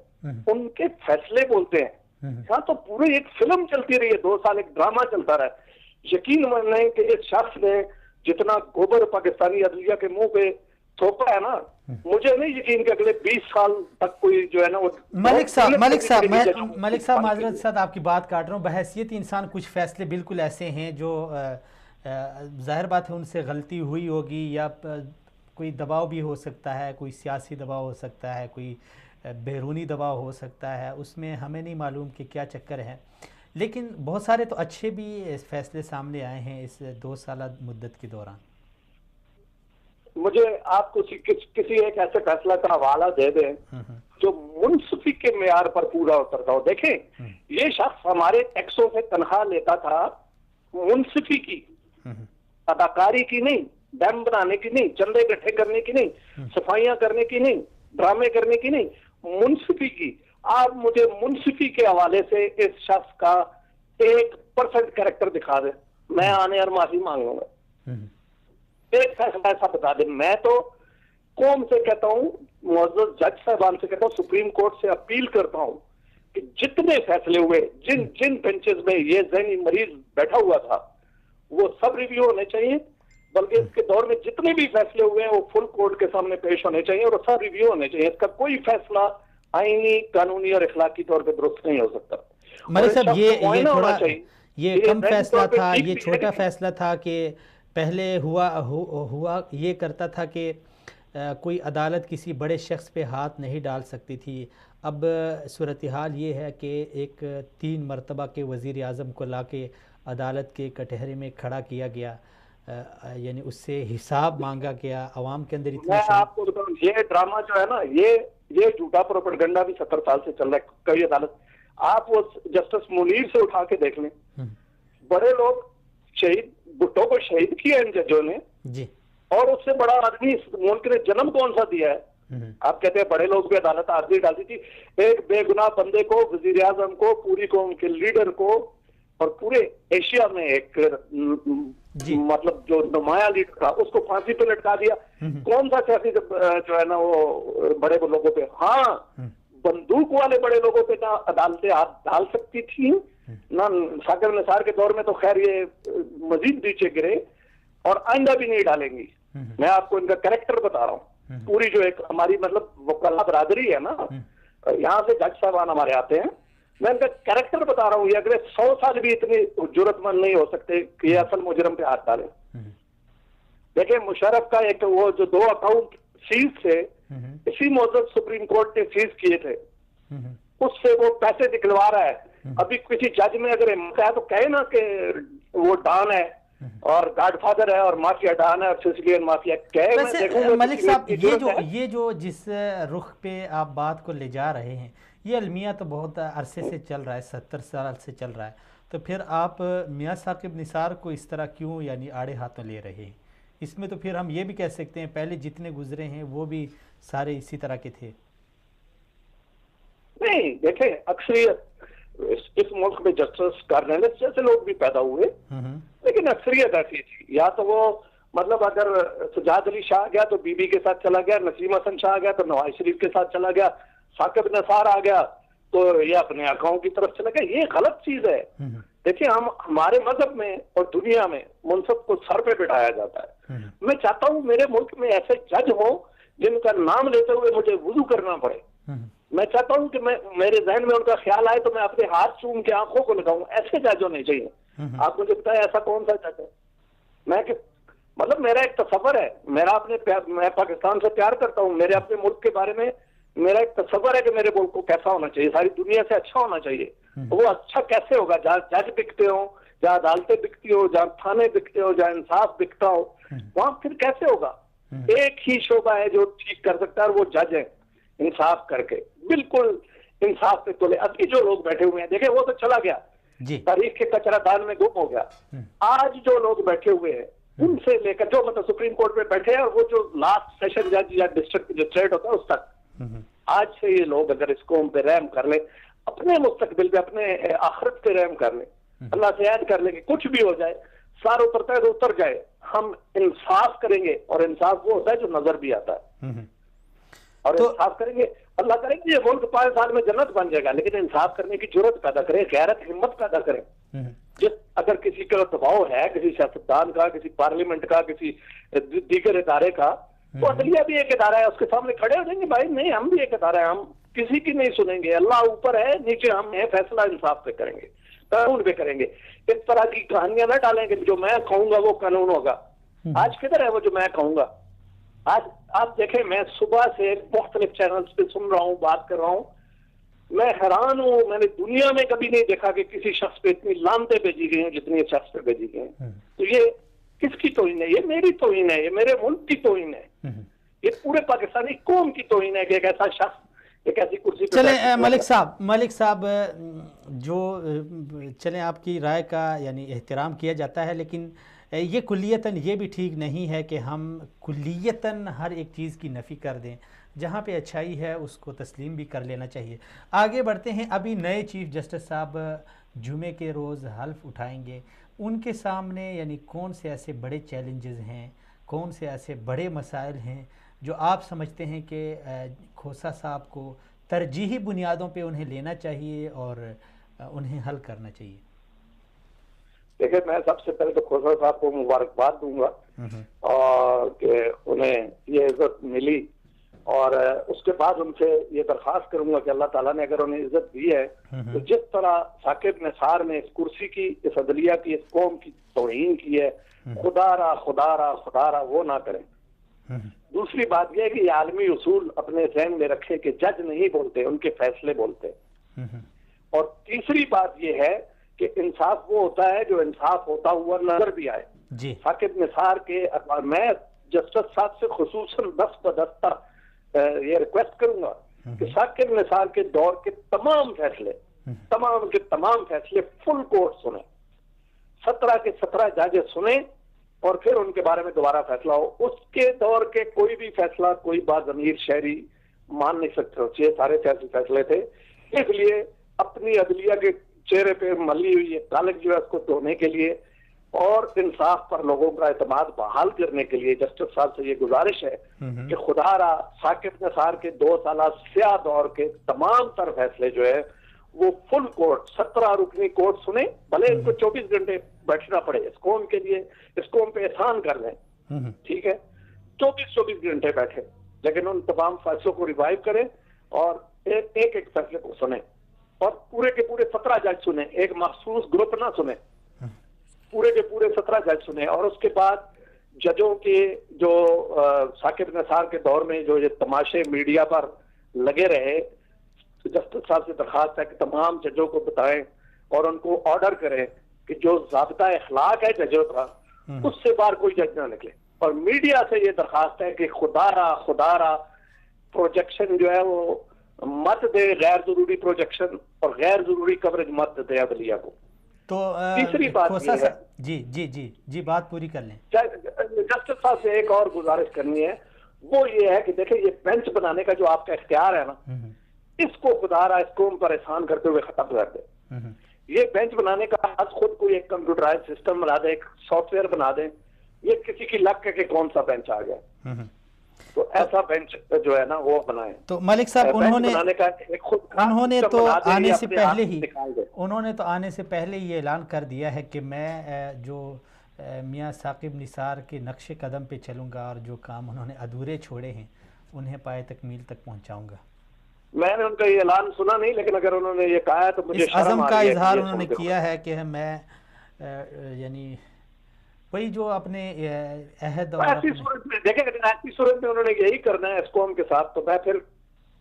उनके फैसले बोलते हैं। यहाँ तो पूरी एक फिल्म चलती रही है, 2 साल एक ड्रामा चलता रहा है। यकीन माने कि इस शख्स ने जितना गोबर पाकिस्तानी अदलिया के मुंह पे थोपा है ना, मुझे नहीं यकीन कि अगले 20 साल तक कोई जो है ना वो। मलिक साहब, माजरत साहब आपकी बात काट रहा हूँ, बहैसियत इंसान कुछ फैसले बिल्कुल ऐसे हैं जो जाहिर बात है उनसे गलती हुई होगी, या कोई दबाव भी हो सकता है, कोई सियासी दबाव हो सकता है, कोई बैरूनी दबाव हो सकता है, उसमें हमें नहीं मालूम कि क्या चक्कर है, लेकिन बहुत सारे तो अच्छे भी फैसले सामने आए हैं इस 2 साल मुद्दत के दौरान। मुझे आपको किसी एक ऐसे फैसला का हवाला दे दें जो मुनसिफी के मेयार पर पूरा उतरता हो। देखें, ये शख्स हमारे टैक्सों से तनख्वाह लेता था मुनसिफी की, अदाकारी की नहीं, डैम बनाने की नहीं, चंदे इकट्ठे करने की नहीं, सफाइयां करने की नहीं, ड्रामे करने की नहीं, मुंसिफी की। आप मुझे मुंसिफी के हवाले से इस शख्स का 1% कैरेक्टर दिखा दे, मैं आने और माफी मांग लूंगा। एक फैसला ऐसा बता दे। मैं तो कौम से कहता हूं, मुअज़्ज़ज़ जज साहबान से कहता हूं, सुप्रीम कोर्ट से अपील करता हूं कि जितने फैसले हुए, जिन जिन बेंचेस में ये ज़हनी मरीज बैठा हुआ था, वो सब रिव्यू होने चाहिए। बल्कि इसके दौर में जितने भी फैसले हुए हैं वो फुल कोर्ट के सामने पेश होने चाहिए और सब रिव्यू होने चाहिए। इसका कोई फैसला आईनी, कानूनी और इखलाकी तौर पर दुरुस्त नहीं हो सकता। मलिक साहब, ये थोड़ा ये कम फैसला था, ये छोटा फैसला था कि पहले हुआ ये करता था कि कोई अदालत किसी बड़े शख्स पे हाथ नहीं डाल सकती थी। अब सूरत हाल ये है कि एक 3 मरतबा के वज़ीर आज़म को लाके अदालत के कटहरे में खड़ा किया गया, यानी उससे हिसाब मांगा गया। आवाम के अंदर मैं आपको बताऊं, ये ड्रामा जो है ना, ये झूठा प्रोपेगेंडा भी 70 साल से चल रहा है। कई अदालत, आप वो जस्टिस मुनीर से उठा के देख लें, बड़े लोग शहीद, भुट्टो को शहीद किया इन जजों ने जी, और उससे बड़ा आदमी इस मुल्क ने जन्म कौन सा दिया है? आप कहते हैं बड़े लोग भी अदालत आर्जी डालती थी। एक बेगुनाह बंदे को, वजीर आजम को, पूरी कौम के लीडर को और पूरे एशिया में एक मतलब जो नुमाया लीडर था, उसको फांसी पे लटका दिया। कौन सा सियासी जो है ना वो बड़े लोगों पे, हाँ बंदूक वाले बड़े लोगों पे ना अदालतें हाथ डाल सकती थी ना। साकिब निसार के दौर में तो खैर ये मजीद नीचे गिरे और आइंदा भी नहीं डालेंगी। मैं आपको इनका कैरेक्टर बता रहा हूँ। पूरी जो एक हमारी मतलब वकला बरादरी है ना, यहाँ से जज साहबान हमारे आते हैं, मैं इनका कैरेक्टर बता रहा हूँ। ये अगले 100 साल भी इतने जुर्रतमंद नहीं हो सकते कि ये असल मुजरम पे हाथ डालें। देखिए, मुशर्रफ का एक वो जो 2 अकाउंट सीज थे, इसी मुअज़्ज़ज़ सुप्रीम कोर्ट ने सीज किए थे, उससे वो पैसे निकलवा रहा है। अभी किसी जज में अगर हिम्मत है तो कहे ना कि वो डॉन है और गॉडफादर है और माफिया डॉन है और सिसिलियन माफिया कहे। मैं मलिक साहब, ये जो जिस रुख पे आप बात को ले जा रहे हैं, ये अलमिया तो बहुत अरसे से चल रहा है, 70 साल से चल रहा है। तो फिर आप मियाँ साकिब निसार को इस तरह क्यों यानी आड़े हाथों ले रहे हैं? इसमें तो फिर हम ये भी कह सकते हैं पहले जितने गुजरे हैं वो भी सारे इसी तरह के थे। नहीं, देखें, अक्सरियत इस मुल्क में जस्टिस कार्नेलिस जैसे लोग भी पैदा हुए, लेकिन अक्सरियत ऐसी थी। या तो वो मतलब अगर सजाद अली शाह आ गया तो बीबी के साथ चला गया, नसीम हसन शाह आ गया तो नवाज शरीफ के साथ चला गया, साकिब निसार आ गया तो ये अपने आकाओं की तरफ चला गया। ये गलत चीज है। देखिए, हम हमारे मजहब में और दुनिया में मुनसब को सर पे बिठाया जाता है। मैं चाहता हूँ मेरे मुल्क में ऐसे जज हो जिनका नाम लेते हुए मुझे वुजू करना पड़े। मैं चाहता हूँ कि मेरे जहन में उनका ख्याल आए तो मैं अपने हाथ चूम के आंखों को लगाऊं। ऐसे जज होने चाहिए। आप मुझे बताएं ऐसा कौन सा जज है? मतलब मेरा एक तस्वर है, मैं पाकिस्तान से प्यार करता हूँ, मेरे अपने मुल्क के बारे में मेरा एक तस्वर है कि मेरे मुल्क को कैसा होना चाहिए, सारी दुनिया से अच्छा होना चाहिए। तो वो अच्छा कैसे होगा? जहाँ जज बिकते हो, जहाँ अदालतें बिकती हो, जहाँ थाने बिकते हो, जहाँ इंसाफ बिकता हो, वहां फिर कैसे होगा? एक ही शोबा है जो ठीक कर सकता है और वो जज है। इंसाफ करके बिल्कुल इंसाफ पे तोले। अभी जो लोग बैठे हुए हैं, देखे वो तो चला गया, तारीख के कचरादान में गुम हो गया। आज जो लोग बैठे हुए हैं उनसे लेकर जो मतलब सुप्रीम कोर्ट में बैठे हैं और वो जो लास्ट सेशन जज या डिस्ट्रिक्ट मजिस्ट्रेट होता है उस तक, आज से ये लोग अगर इस कौम पे रहम कर ले, अपने मुस्तकबिल पे, अपने आखिरत पे रहम कर ले, अल्लाह से याद कर ले कि कुछ भी हो जाए, सार उतरता है तो उतर जाए, हम इंसाफ करेंगे। और इंसाफ वो होता है जो नजर भी आता है। और तो इंसाफ करेंगे, अल्लाह करेंगे ये मुल्क 5 साल में जन्नत बन जाएगा। लेकिन इंसाफ करने की जरूरत पैदा करें, गैरत हिम्मत पैदा करें। जिस अगर किसी का दबाव है, किसी सियासतदान का, किसी पार्लियामेंट का, किसी दीगर इदारे का, तो अदलिया भी एक इदारा है, उसके सामने खड़े हो जाएंगे, भाई नहीं हम भी एक इदारा है, हम किसी की नहीं सुनेंगे, अल्लाह ऊपर है, नीचे हम है, फैसला इंसाफ पे करेंगे, कानून पे करेंगे। इस तरह की कहानियां ना डालेंगे, जो मैं कहूंगा वो कानून होगा। आज किधर है वो जो मैं कहूंगा? आज आप देखें, मैं सुबह से मुख्तलिफ चैनल्स पे सुन रहा हूँ, बात कर रहा हूँ, मैं हैरान हूँ। मैंने दुनिया में कभी नहीं देखा कि किसी शख्स पे इतनी लानतें भेजी गई हैं जितनी इस शख्स पे भेजी गई हैं। तो ये किसकी तौहीन है? ये मेरी तौहीन है, ये मेरे मुल्क की तौहीन है, ये पूरे पाकिस्तानी कौम की तौहीन है कि एक ऐसा शख्स एक ऐसी कुर्सी पे। चले मलिक साहब जो चले आपकी राय का यानी एहतराम किया जाता है, लेकिन ये कुल्लियतन ये भी ठीक नहीं है कि हम कुल्लियतन हर एक चीज़ की नफ़ी कर दें। जहाँ पे अच्छाई है उसको तस्लीम भी कर लेना चाहिए। आगे बढ़ते हैं। अभी नए चीफ़ जस्टिस साहब जुमे के रोज़ हल्फ उठाएंगे, उनके सामने यानी कौन से ऐसे बड़े चैलेंजेस हैं, कौन से ऐसे बड़े मसाइल हैं जो आप समझते हैं कि खोसा साहब को तरजीही बुनियादों पे उन्हें लेना चाहिए और उन्हें हल करना चाहिए? देखिए, मैं सबसे पहले तो खोसा साहब को मुबारकबाद दूंगा और कि उन्हें ये इज्जत मिली, और उसके बाद उनसे ये दरख्वास्त करूंगा कि अल्लाह ताला ने अगर उन्हें इज्जत दी है तो जिस तरह साकिब निसार ने इस कुर्सी की, इस अदलिया की, इस कौम की तौहीन की है, खुदारा खुदारा खुदारा वो ना करें। दूसरी बात यह है कि ये आलमी उसूल अपने जहन में रखें कि जज नहीं बोलते, उनके फैसले बोलते। और तीसरी बात यह है कि इंसाफ वो होता है जो इंसाफ होता हुआ नजर भी आए। साकिब निसार के, मैं जस्टिस साहब से खुसूसन दस्त बदस्ता ये रिक्वेस्ट करूंगा कि साकिब निसार के दौर के तमाम फैसले फुल कोर्ट सुने, 17 के 17 जजेस सुने और फिर उनके बारे में दोबारा फैसला हो। उसके दौर के कोई भी फैसला कोई बाज़मीर शहरी मान नहीं सकते, ये सारे फैसले थे। इसलिए अपनी अदलिया के चेहरे पे मली हुई ये कालिक जो है उसको धोने के लिए और इंसाफ पर लोगों का एतमाद बहाल करने के लिए जस्टिस साहब से ये गुजारिश है कि खुदारा साकिब निसार के 2 साल स्याह दौर के तमाम तर फैसले जो है वो फुल कोर्ट 17 रुकनी कोर्ट सुने, भले इनको 24 घंटे बैठना पड़े इस कौम के लिए, इस कौम पे एहसान कर लें, ठीक है, 24 घंटे बैठे, लेकिन उन तमाम फैसलों को रिवाइव करें और एक फैसले को सुने और पूरे के पूरे 17 जज सुने, एक मखसूस ग्रुप ना सुने, पूरे के पूरे 17 जज सुने। और उसके बाद जजों के जो साकिब निसार के दौर में जो ये तमाशे मीडिया पर लगे रहे, तो जस्टिस साहब से दरखास्त है कि तमाम जजों को बताएं और उनको ऑर्डर करें कि जो ज़ाब्ता इखलाक है जजों का उससे बाहर कोई जज ना निकले। और मीडिया से ये दरखास्त है कि खुदारा प्रोजेक्शन जो है वो मत दे, गैर जरूरी प्रोजेक्शन और गैर जरूरी कवरेज मत दे अदलिया को। तो तीसरी बात ये है, जी बात पूरी कर लें। जस्टिस साहब से एक और गुजारिश करनी है, वो ये है कि देखिए ये बेंच बनाने का जो आपका इख्तियार है ना, इसको खुदारा इस कौम पर एहसान करते हुए खत्म कर दे। ये बेंच बनाने का आज खुद कोई एक कंप्यूटराइज सिस्टम बना दे, एक सॉफ्टवेयर बना दे, ये किसी की लक है कि कौन सा बेंच आ गया, तो ऐसा बेंच जो है ना वो बनाए। तो मलिक साहब उन्होंने तो आने से पहले ये ऐलान कर दिया है कि मैं जो मियां साकिब निसार के नक्श कदम पे चलूंगा और जो काम उन्होंने अधूरे छोड़े हैं उन्हें पाए तकमील तक पहुंचाऊंगा। मैंने उनका ये ऐलान सुना नहीं, लेकिन अगर उन्होंने ये कहा है तो मुझे इस अज़म का इजहार उन्होंने किया है कि मैं यानी वही जो अपने अहद और ऐसी सूरत में देखें, ऐसी सूरत में उन्होंने यही करना है इस कौम के साथ, तो मैं फिर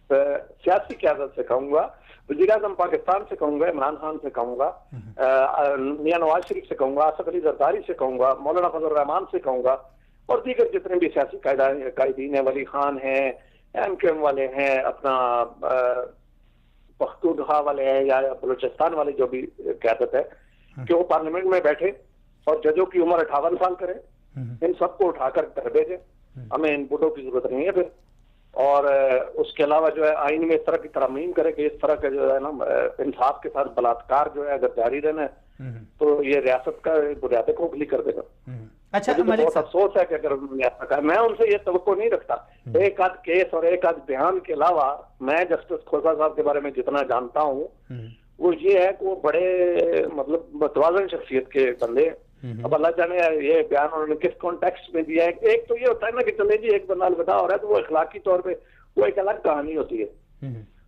सियासी क़यादत से कहूंगा, वज़ीर-ए-आज़म पाकिस्तान से कहूंगा, इमरान खान से कहूंगा, मियां नवाज शरीफ से कहूंगा, आसिफ अली ज़रदारी से कहूंगा, मौलाना फजल रहमान से कहूंगा और दीगर जितने भी सियासी कायदीन है, वली खान है, MKM वाले हैं, अपना पख्तूनख्वा वाले हैं या बलूचिस्तान वाले जो भी क़यादत है, कि वो पार्लियामेंट में बैठे और जजों की उम्र 58 साल करें, इन सबको उठाकर घर भेजें, हमें इन बुढ़ों की जरूरत नहीं है फिर। और उसके अलावा जो है आइन में इस तरह की तरमीम करे कि इस तरह का जो है ना इंसाफ के साथ बलात्कार जो है अगर जारी रहना है तो ये रियासत का बुनियादी खोखली कर देगा। अच्छा, तो बहुत अफसोस है कि अगर उन्होंने ऐसा कहा, मैं उनसे ये तवक्को नहीं रखता। एक आध केस और एक आध बयान के अलावा मैं जस्टिस खोसा साहब के बारे में जितना जानता हूँ वो ये है कि वो बड़े मतलब मतवाज़न शख्सियत के बंदे। अब अल्लाह जाने ये बयान उन्होंने किस कॉन्टेक्स्ट में दिया है। एक तो ये होता है ना कि चले जी एक बंदा अलविदा हो रहा है तो वो इखलाकी तौर पे वो एक अलग कहानी होती है,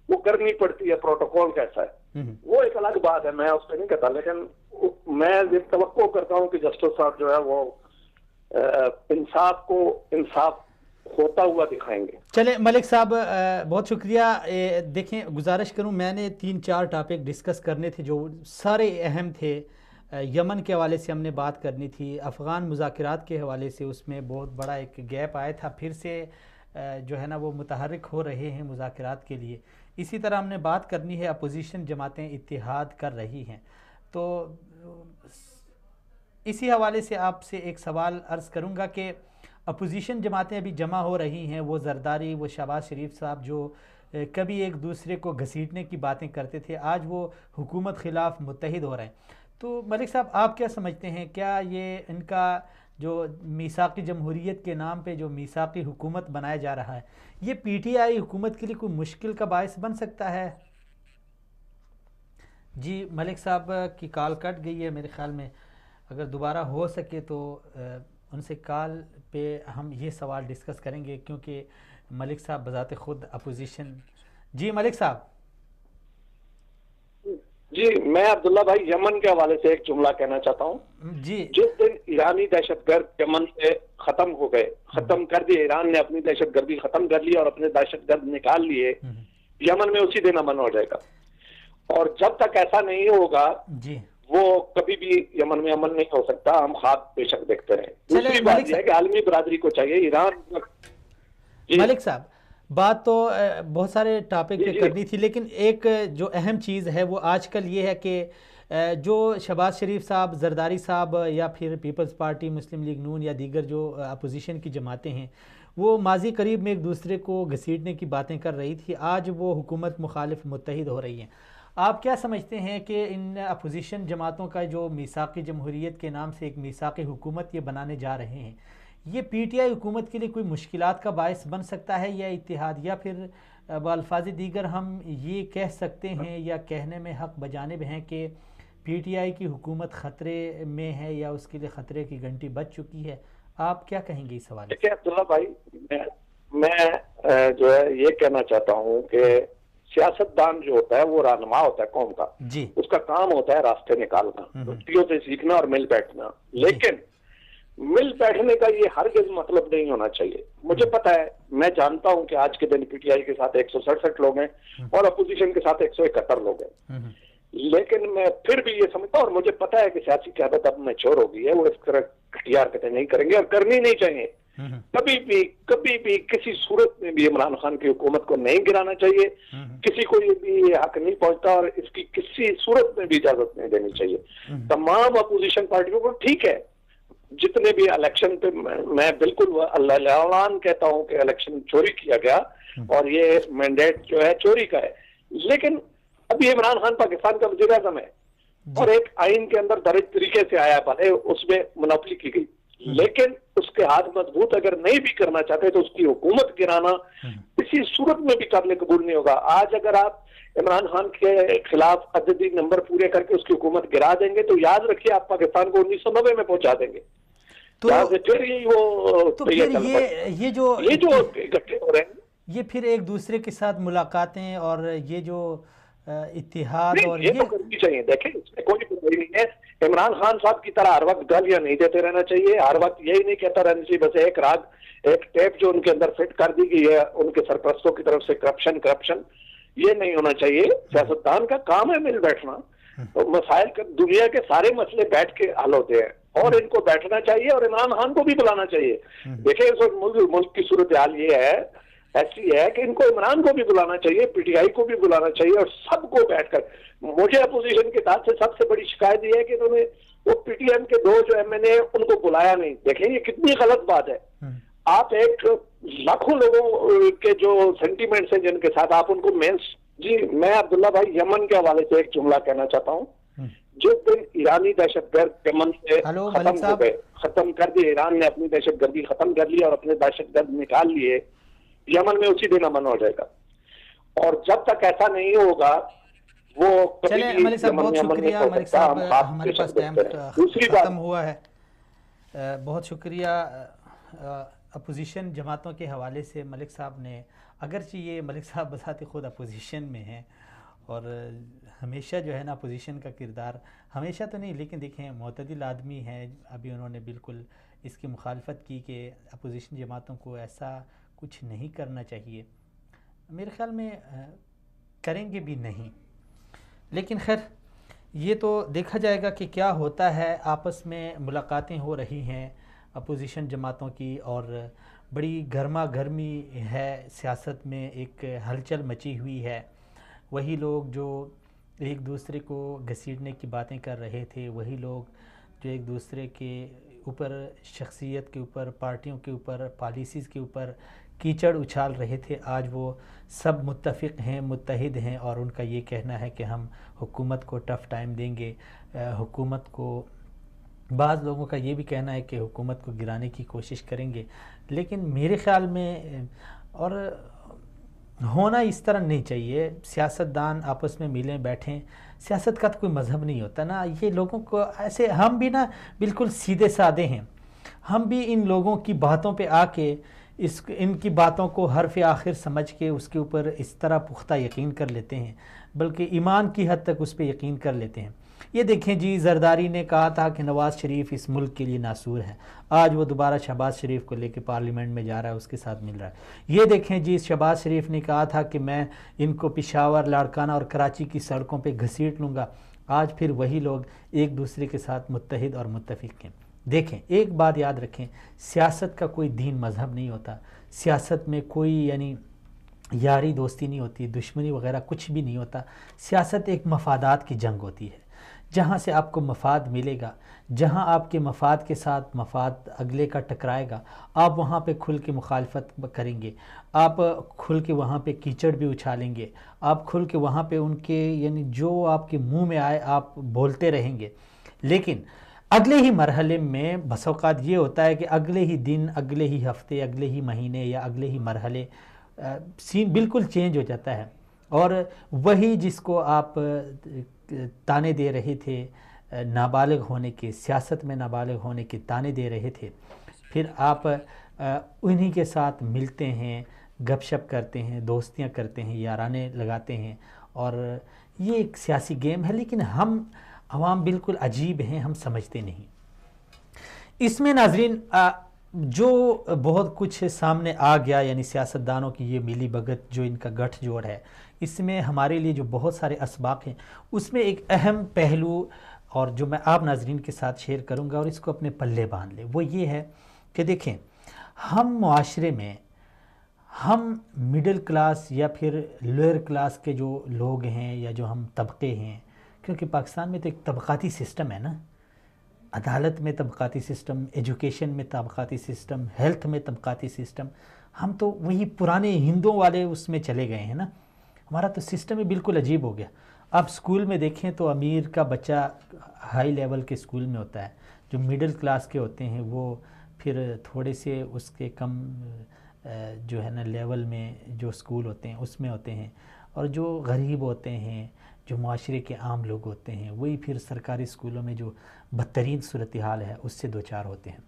वो करनी पड़ती है, प्रोटोकॉल कैसा है वो एक अलग बात है, मैं उस पर नहीं कहता। लेकिन मैं ये तवक्को करता हूँ कि जस्टिस साहब जो है वो इंसाफ को इंसाफ होता हुआ दिखाएंगे। चले मलिक साहब बहुत शुक्रिया। देखें, गुजारिश करूं, मैंने 3-4 टॉपिक डिस्कस करने थे जो सारे अहम थे। यमन के हवाले से हमने बात करनी थी, अफ़गान मुज़ाकरात के हवाले से उसमें बहुत बड़ा एक गैप आया था, फिर से जो है ना वो मुतहर्रिक हो रहे हैं मुज़ाकरात के लिए। इसी तरह हमने बात करनी है अपोजिशन जमातें इत्तिहाद कर रही हैं, तो इसी हवाले से आपसे एक सवाल अर्ज़ करूँगा कि अपोजिशन जमातें अभी जमा हो रही हैं, वो जरदारी, वो शहबाज शरीफ साहब जो कभी एक दूसरे को घसीटने की बातें करते थे, आज वो हुकूमत ख़िलाफ़ मुत्तहिद हो रहे हैं। तो मलिक साहब, आप क्या समझते हैं, क्या ये इनका जो मीसाक़ी जमहूरियत के नाम पे जो मीसाक़ी हुकूमत बनाया जा रहा है, ये पीटीआई हुकूमत के लिए कोई मुश्किल का बायस बन सकता है? जी मलिक साहब की कॉल कट गई है मेरे ख़्याल में, अगर दोबारा हो सके तो उनसे कॉल पे हम ये सवाल डिस्कस करेंगे, क्योंकि मलिक साहब बजाते खुद अपोजिशन। जी मलिक साहब। जी, मैं अब्दुल्ला भाई यमन के हवाले से एक जुमला कहना चाहता हूँ जी। जिस दिन ईरानी दहशतगर्द यमन से खत्म हो गए, खत्म कर दिए, ईरान ने अपनी दहशतगर्दी खत्म कर ली और अपने दहशतगर्द निकाल लिए, यमन में उसी दिन अमन हो जाएगा। और जब तक ऐसा नहीं होगा जी, वो कभी भी यमन में अमन नहीं हो सकता। हम खाक बेशक देखते रहे। दूसरी बात यह है कि आलमी बरादरी को चाहिए ईरान। मलिक साहब, बात तो बहुत सारे टॉपिक पे करनी थी, लेकिन एक जो अहम चीज़ है वो आजकल ये है कि जो शहबाज शरीफ साहब, जरदारी साहब या फिर पीपल्स पार्टी, मुस्लिम लीग नून या दीगर जो अपोजिशन की जमातें हैं, वो माजी करीब में एक दूसरे को घसीटने की बातें कर रही थी, आज वो हुकूमत मुखालिफ मुत्तहिद हो रही हैं। आप क्या समझते हैं कि इन अपोजिशन जमातों का जो मीसाक़ी जमहूरियत के नाम से एक मीसाक़ी हुकूमत ये बनाने जा रहे हैं, ये पीटीआई हुकूमत के लिए कोई मुश्किलात का बायस बन सकता है या इत्तेहाद, या फिर बअल्फाज़ दीगर हम ये कह सकते हैं या कहने में हक़ बजानिब हैं कि पीटीआई की हुकूमत ख़तरे में है या उसके लिए ख़तरे की घंटी बज चुकी है? आप क्या कहेंगे इस सवाल? देखिए अब्दुल्ला भाई, मैं जो है ये कहना चाहता हूँ कि सियासतदान जो होता है वो रहनुमा होता है कौम का जी। उसका काम होता है रास्ते निकालना, गलतियों से सीखना और मिल बैठना। लेकिन मिल बैठने का ये हरगिज़ मतलब नहीं होना चाहिए। मुझे पता है, मैं जानता हूं कि आज के दिन पीटीआई के साथ 167 लोग हैं और अपोजिशन के साथ 171 लोग हैं, लेकिन मैं फिर भी ये समझता हूं और मुझे पता है कि सियासी क़यादत अब मैच्योर हो गई है, वो इस तरह घटिया हरकतें नहीं करेंगे और करनी नहीं चाहिए। कभी भी किसी सूरत में भी इमरान खान की हुकूमत को नहीं गिराना चाहिए। किसी को ये भी ये हक नहीं पहुंचता और इसकी किसी सूरत में भी इजाजत नहीं देनी चाहिए। तमाम अपोजिशन पार्टियों को ठीक है, जितने भी इलेक्शन पे मैं बिल्कुल अल्लाह कहता हूं कि इलेक्शन चोरी किया गया और ये मैंडेट जो है चोरी का है, लेकिन अभी इमरान खान पाकिस्तान का वज़ीर आज़म है और एक आइन के अंदर दर्ज तरीके से आया, भले उसमें मुनाफी की गई, लेकिन उसके हाथ मजबूत अगर नहीं भी करना चाहते तो उसकी हुकूमत गिराना किसी सूरत में भी काबिल कबूल नहीं होगा। आज अगर आप इमरान खान के खिलाफ अददी नंबर पूरे करके उसकी हुकूमत गिरा देंगे तो याद रखिए आप पाकिस्तान को 1990 में पहुंचा देंगे। तो फिर ये जो इकट्ठे हो रहे हैं, ये फिर एक दूसरे के साथ मुलाकातें और ये जो इत्तेहाद और ये तो करनी चाहिए। देखें, इसमें कोई बुराई नहीं है। इमरान खान साहब की तरह हर वक्त गालियां नहीं देते रहना चाहिए, हर वक्त यही नहीं कहता रहना चाहिए बस एक राग, एक टेप जो उनके अंदर फिट कर दी गई है उनके सरपरस्तों की तरफ से, करप्शन, ये नहीं होना चाहिए। सियासतदान का काम है मिल बैठना, तो मसाइल दुनिया के सारे मसले बैठ के हल होते हैं और इनको बैठना चाहिए और इमरान खान को भी बुलाना चाहिए। देखिए इस वक्त मुल्क की सूरत हाल ये है, ऐसी है कि इनको इमरान को भी बुलाना चाहिए, पीटीआई को भी बुलाना चाहिए और सबको बैठकर। मुझे अपोजिशन के साथ से सबसे बड़ी शिकायत ये है कि उन्होंने वो पीटीएम के 2 जो एमएनए उनको बुलाया नहीं। देखें ये कितनी गलत बात है। आप एक लाखों लोगों के जो सेंटीमेंट्स हैं जिनके साथ आप उनको जी मैं अब्दुल्ला भाई यमन के हवाले से एक जुमला कहना चाहता हूँ। जिस दिन ईरानी दहशतगर्द यमन से खत्म हो गए, खत्म कर दिए, ईरान ने अपनी दहशतगर्दी खत्म कर ली और अपने दहशतगर्द निकाल लिए, यमन में उसी दिन अमन हो जाएगा। और जब तक ऐसा नहीं होगा वो चलिए मलिक साहब बहुत शुक्रिया। मलिक साहब हमारे पास टाइम खत्म हुआ है, बहुत शुक्रिया। अपोजिशन जमातों के हवाले से मलिक साहब ने, अगरचे ये मलिक साहब बजाते खुद अपोजिशन में हैं और हमेशा जो है ना अपोजिशन का किरदार, हमेशा तो नहीं लेकिन देखें मुतदिल आदमी है, अभी उन्होंने बिल्कुल इसकी मुखालफत की कि अपोजिशन जमातों को ऐसा कुछ नहीं करना चाहिए। मेरे ख़्याल में करेंगे भी नहीं, लेकिन खैर ये तो देखा जाएगा कि क्या होता है। आपस में मुलाकातें हो रही हैं अपोजिशन जमातों की और बड़ी गर्मा गर्मी है, सियासत में एक हलचल मची हुई है। वही लोग जो एक दूसरे को घसीटने की बातें कर रहे थे, वही लोग जो एक दूसरे के ऊपर, शख्सियत के ऊपर, पार्टियों के ऊपर, पॉलिसीज़ के ऊपर कीचड़ उछाल रहे थे, आज वो सब मुत्तफ़िक़ हैं, मुत्तहिद हैं और उनका ये कहना है कि हम हुकूमत को टफ़ टाइम देंगे। हुकूमत को, बाज़ लोगों का ये भी कहना है कि हुकूमत को गिराने की कोशिश करेंगे। लेकिन मेरे ख़्याल में और होना इस तरह नहीं चाहिए। सियासतदान आपस में मिलें बैठें, सियासत का तो कोई मज़हब नहीं होता ना। ये लोगों को ऐसे, हम भी ना बिल्कुल सीधे साधे हैं, हम भी इन लोगों की बातों पे आके इनकी बातों को हरफ आखिर समझ के उसके ऊपर इस तरह पुख्ता यकीन कर लेते हैं, बल्कि ईमान की हद तक उस पर यकीन कर लेते हैं। ये देखें जी, जरदारी ने कहा था कि नवाज़ शरीफ इस मुल्क के लिए नासूर है, आज वो दोबारा शहबाज शरीफ को लेकर पार्लियामेंट में जा रहा है, उसके साथ मिल रहा है। ये देखें जी, शहबाज शरीफ ने कहा था कि मैं इनको पेशावर, लाड़काना और कराची की सड़कों पे घसीट लूँगा, आज फिर वही लोग एक दूसरे के साथ मुत्तहिद और मुत्तफ़िक़ हैं। देखें, एक बात याद रखें, सियासत का कोई दीन मज़हब नहीं होता, सियासत में कोई यानी यारी दोस्ती नहीं होती, दुश्मनी वगैरह कुछ भी नहीं होता। सियासत एक मफादात की जंग होती है, जहाँ से आपको मफाद मिलेगा, जहाँ आपके मफाद के साथ मफाद अगले का टकराएगा, आप वहाँ पे खुल के मुखालफत करेंगे, आप खुल के वहाँ पे कीचड़ भी उछालेंगे, आप खुल के वहाँ पे उनके यानी जो आपके मुंह में आए आप बोलते रहेंगे। लेकिन अगले ही मरहले में बस औक़ात ये होता है कि अगले ही दिन, अगले ही हफ्ते, अगले ही महीने या अगले ही मरहले सीन बिल्कुल चेंज हो जाता है, और वही जिसको आप ताने दे रहे थे, नाबालिग होने के, सियासत में नाबालिग होने के ताने दे रहे थे, फिर आप उन्हीं के साथ मिलते हैं, गपशप करते हैं, दोस्तियां करते हैं, याराने लगाते हैं, और ये एक सियासी गेम है। लेकिन हम अवाम बिल्कुल अजीब हैं, हम समझते नहीं। इसमें नाजरीन जो बहुत कुछ सामने आ गया, यानी सियासतदानों की ये मिली भगत, जो इनका गठजोड़ है, इसमें हमारे लिए जो बहुत सारे असबाब हैं, उसमें एक अहम पहलू और जो मैं आप नाजरीन के साथ शेयर करूंगा और इसको अपने पल्ले बांध लें, वो ये है कि देखें, हम मुआशरे में, हम मिडिल क्लास या फिर लोअर क्लास के जो लोग हैं या जो हम तबके हैं, क्योंकि पाकिस्तान में तो एक तबक़ाती सिस्टम है ना, अदालत में तबक़ाती सिस्टम, एजुकेशन में तबक़ाती सिस्टम, हेल्थ में तबक़ाती सिस्टम, हम तो वही पुराने हिंदुओं वाले उसमें चले गए हैं ना। हमारा तो सिस्टम ही बिल्कुल अजीब हो गया। आप स्कूल में देखें तो अमीर का बच्चा हाई लेवल के स्कूल में होता है, जो मिडिल क्लास के होते हैं वो फिर थोड़े से उसके कम जो है ना लेवल में जो स्कूल होते हैं उसमें होते हैं, और जो गरीब होते हैं, जो माशरे के आम लोग होते हैं, वही फिर सरकारी स्कूलों में जो बदतरीन सूरत हाल है उससे दो चार होते हैं।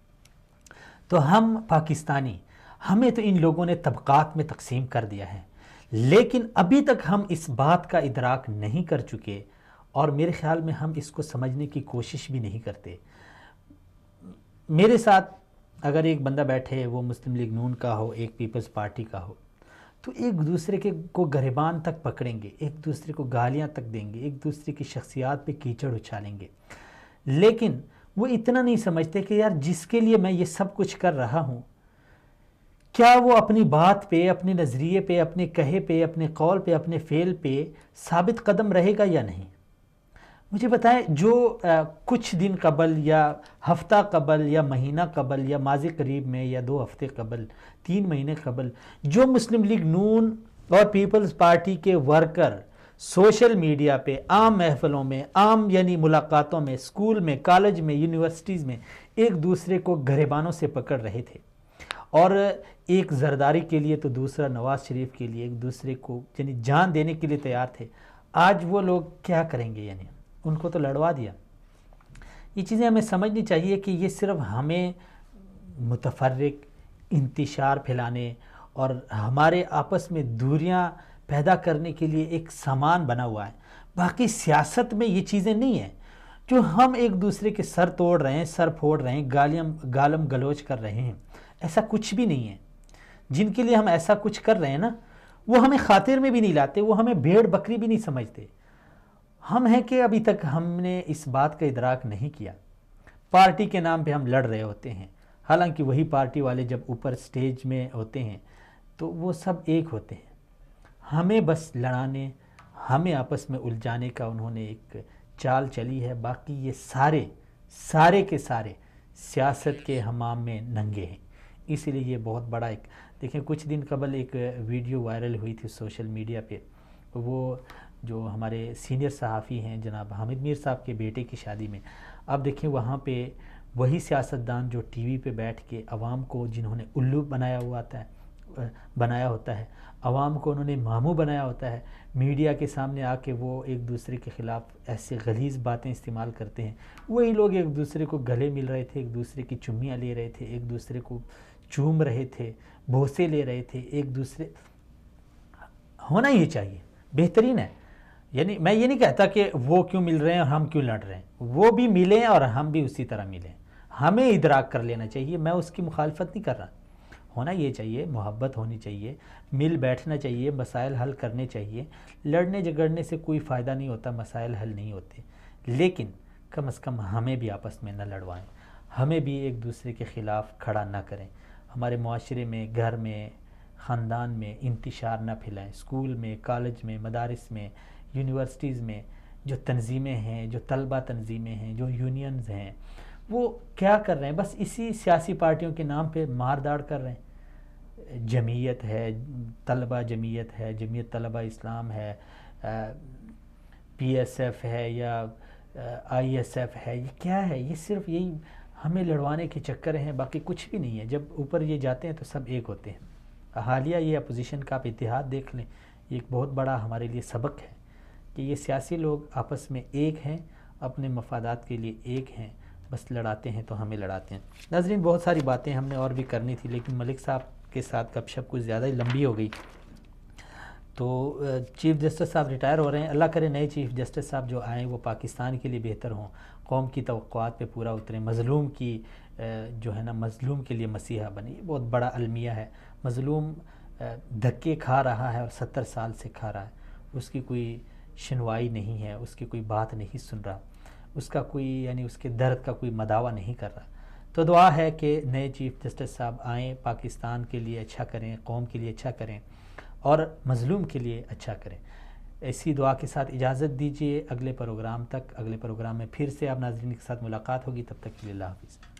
तो हम पाकिस्तानी, हमें तो इन लोगों ने तबक़ात में तकसीम कर दिया है, लेकिन अभी तक हम इस बात का इदराक नहीं कर चुके, और मेरे ख़्याल में हम इसको समझने की कोशिश भी नहीं करते। मेरे साथ अगर एक बंदा बैठे, वो मुस्लिम लीग नून का हो, एक पीपल्स पार्टी का हो, तो एक दूसरे के को गिरबान तक पकड़ेंगे, एक दूसरे को गालियां तक देंगे, एक दूसरे की शख्सियात पे कीचड़ उछालेंगे। लेकिन वो इतना नहीं समझते कि यार जिसके लिए मैं ये सब कुछ कर रहा हूँ, क्या वो अपनी बात पे, अपने नज़रिए पे, अपने कहे पे, अपने कौल पे, अपने फ़ेल पे साबित कदम रहेगा या नहीं। मुझे बताएं, जो कुछ दिन कबल या हफ्ता कबल या महीना कबल या माजी करीब में या 2 हफ्ते कबल, 3 महीने कबल जो मुस्लिम लीग नून और पीपल्स पार्टी के वर्कर सोशल मीडिया पे, आम महफिलों में, आम यानी मुलाकातों में, स्कूल में, कॉलेज में, यूनिवर्सिटीज़ में एक दूसरे को गरेबानों से पकड़ रहे थे, और एक जरदारी के लिए तो दूसरा नवाज़ शरीफ के लिए एक दूसरे को यानी जान देने के लिए तैयार थे, आज वो लोग क्या करेंगे, यानी उनको तो लड़वा दिया। ये चीज़ें हमें समझनी चाहिए कि ये सिर्फ हमें मुतफर्रिक, इंतशार फैलाने और हमारे आपस में दूरियां पैदा करने के लिए एक सामान बना हुआ है। बाकी सियासत में ये चीज़ें नहीं हैं जो हम एक दूसरे के सर तोड़ रहे हैं, सर फोड़ रहे हैं, गालम गलोच कर रहे हैं, ऐसा कुछ भी नहीं है। जिनके लिए हम ऐसा कुछ कर रहे हैं ना, वो हमें खातिर में भी नहीं लाते, वो हमें भेड़ बकरी भी नहीं समझते। हम हैं कि अभी तक हमने इस बात का इदराक नहीं किया। पार्टी के नाम पे हम लड़ रहे होते हैं, हालांकि वही पार्टी वाले जब ऊपर स्टेज में होते हैं तो वो सब एक होते हैं। हमें बस लड़ाने, हमें आपस में उलझाने का उन्होंने एक चाल चली है। बाकी ये सारे सारे के सारे सियासत के हमाम में नंगे हैं। इसीलिए ये बहुत बड़ा एक, देखें कुछ दिन कबल एक वीडियो वायरल हुई थी सोशल मीडिया पे, वो जो हमारे सीनियर सहाफ़ी हैं जनाब हामिद मीर साहब के बेटे की शादी में, अब देखें वहाँ पे वही सियासतदान जो टीवी पे बैठ के अवाम को, जिन्होंने उल्लू बनाया होता है, अवाम को उन्होंने मामू बनाया होता है, मीडिया के सामने आके वो एक दूसरे के ख़िलाफ़ ऐसे गलीज़ बातें इस्तेमाल करते हैं। वही लोग एक दूसरे को गले मिल रहे थे, एक दूसरे की चुम्मियाँ ले रहे थे, एक दूसरे को चूम रहे थे, बोसे ले रहे थे, एक दूसरे, होना ही चाहिए, बेहतरीन है। यानी मैं ये नहीं कहता कि वो क्यों मिल रहे हैं और हम क्यों लड़ रहे हैं, वो भी मिलें और हम भी उसी तरह मिलें, हमें इदराक कर लेना चाहिए। मैं उसकी मुखालफत नहीं कर रहा, होना ये चाहिए, मोहब्बत होनी चाहिए, मिल बैठना चाहिए, मसाइल हल करने चाहिए। लड़ने झगड़ने से कोई फ़ायदा नहीं होता, मसाइल हल नहीं होते, लेकिन कम से कम हमें भी आपस में न लड़वाएं, हमें भी एक दूसरे के ख़िलाफ़ खड़ा ना करें। हमारे माशरे में, घर में, ख़ानदान में इंतिशार ना फैलाएं। स्कूल में, कॉलेज में, मदारिस में, यूनिवर्सिटीज़ में जो तंजीमें हैं, जो तलबा तंजीमें हैं, जो यूनियंस हैं, वो क्या कर रहे हैं? बस इसी सियासी पार्टियों के नाम पे मार दाड़ कर रहे हैं। जमीयत है, तलबा जमीयत है, जमीयत तलबा इस्लाम है, PSF है या ISF है, ये क्या है? ये सिर्फ यही हमें लड़वाने के चक्कर हैं, बाकी कुछ भी नहीं है। जब ऊपर ये जाते हैं तो सब एक होते हैं। हालिया ये अपोजिशन का आप इतिहाद देख लें, ये एक बहुत बड़ा हमारे लिए सबक है कि ये सियासी लोग आपस में एक हैं, अपने मफादात के लिए एक हैं, बस लड़ाते हैं तो हमें लड़ाते हैं। नाज़रीन, बहुत सारी बातें हमने और भी करनी थी, लेकिन मलिक साहब के साथ गपशप कुछ ज़्यादा ही लंबी हो गई। तो चीफ़ जस्टिस साहब रिटायर हो रहे हैं। अल्लाह करे नए चीफ़ जस्टिस साहब जो आएँ वो पाकिस्तान के लिए बेहतर हों, कौम की तवक्कुआत पे पूरा उतरें, मज़लूम की जो है ना, मज़लूम के लिए मसीहा बने। ये बहुत बड़ा अलमिया है। मज़लूम धक्के खा रहा है और 70 साल से खा रहा है, उसकी कोई सुनवाई नहीं है, उसकी कोई बात नहीं सुन रहा, उसका कोई यानी उसके दर्द का कोई मदावा नहीं कर रहा। तो दुआ है कि नए चीफ़ जस्टिस साहब आएँ, पाकिस्तान के लिए अच्छा करें, कौम के लिए अच्छा करें और मज़लूम के लिए अच्छा करें। ऐसी दुआ के साथ इजाज़त दीजिए। अगले प्रोग्राम में फिर से आप नाज़रीन के साथ मुलाकात होगी। तब तक के लिए अल्लाह हाफ़िज़।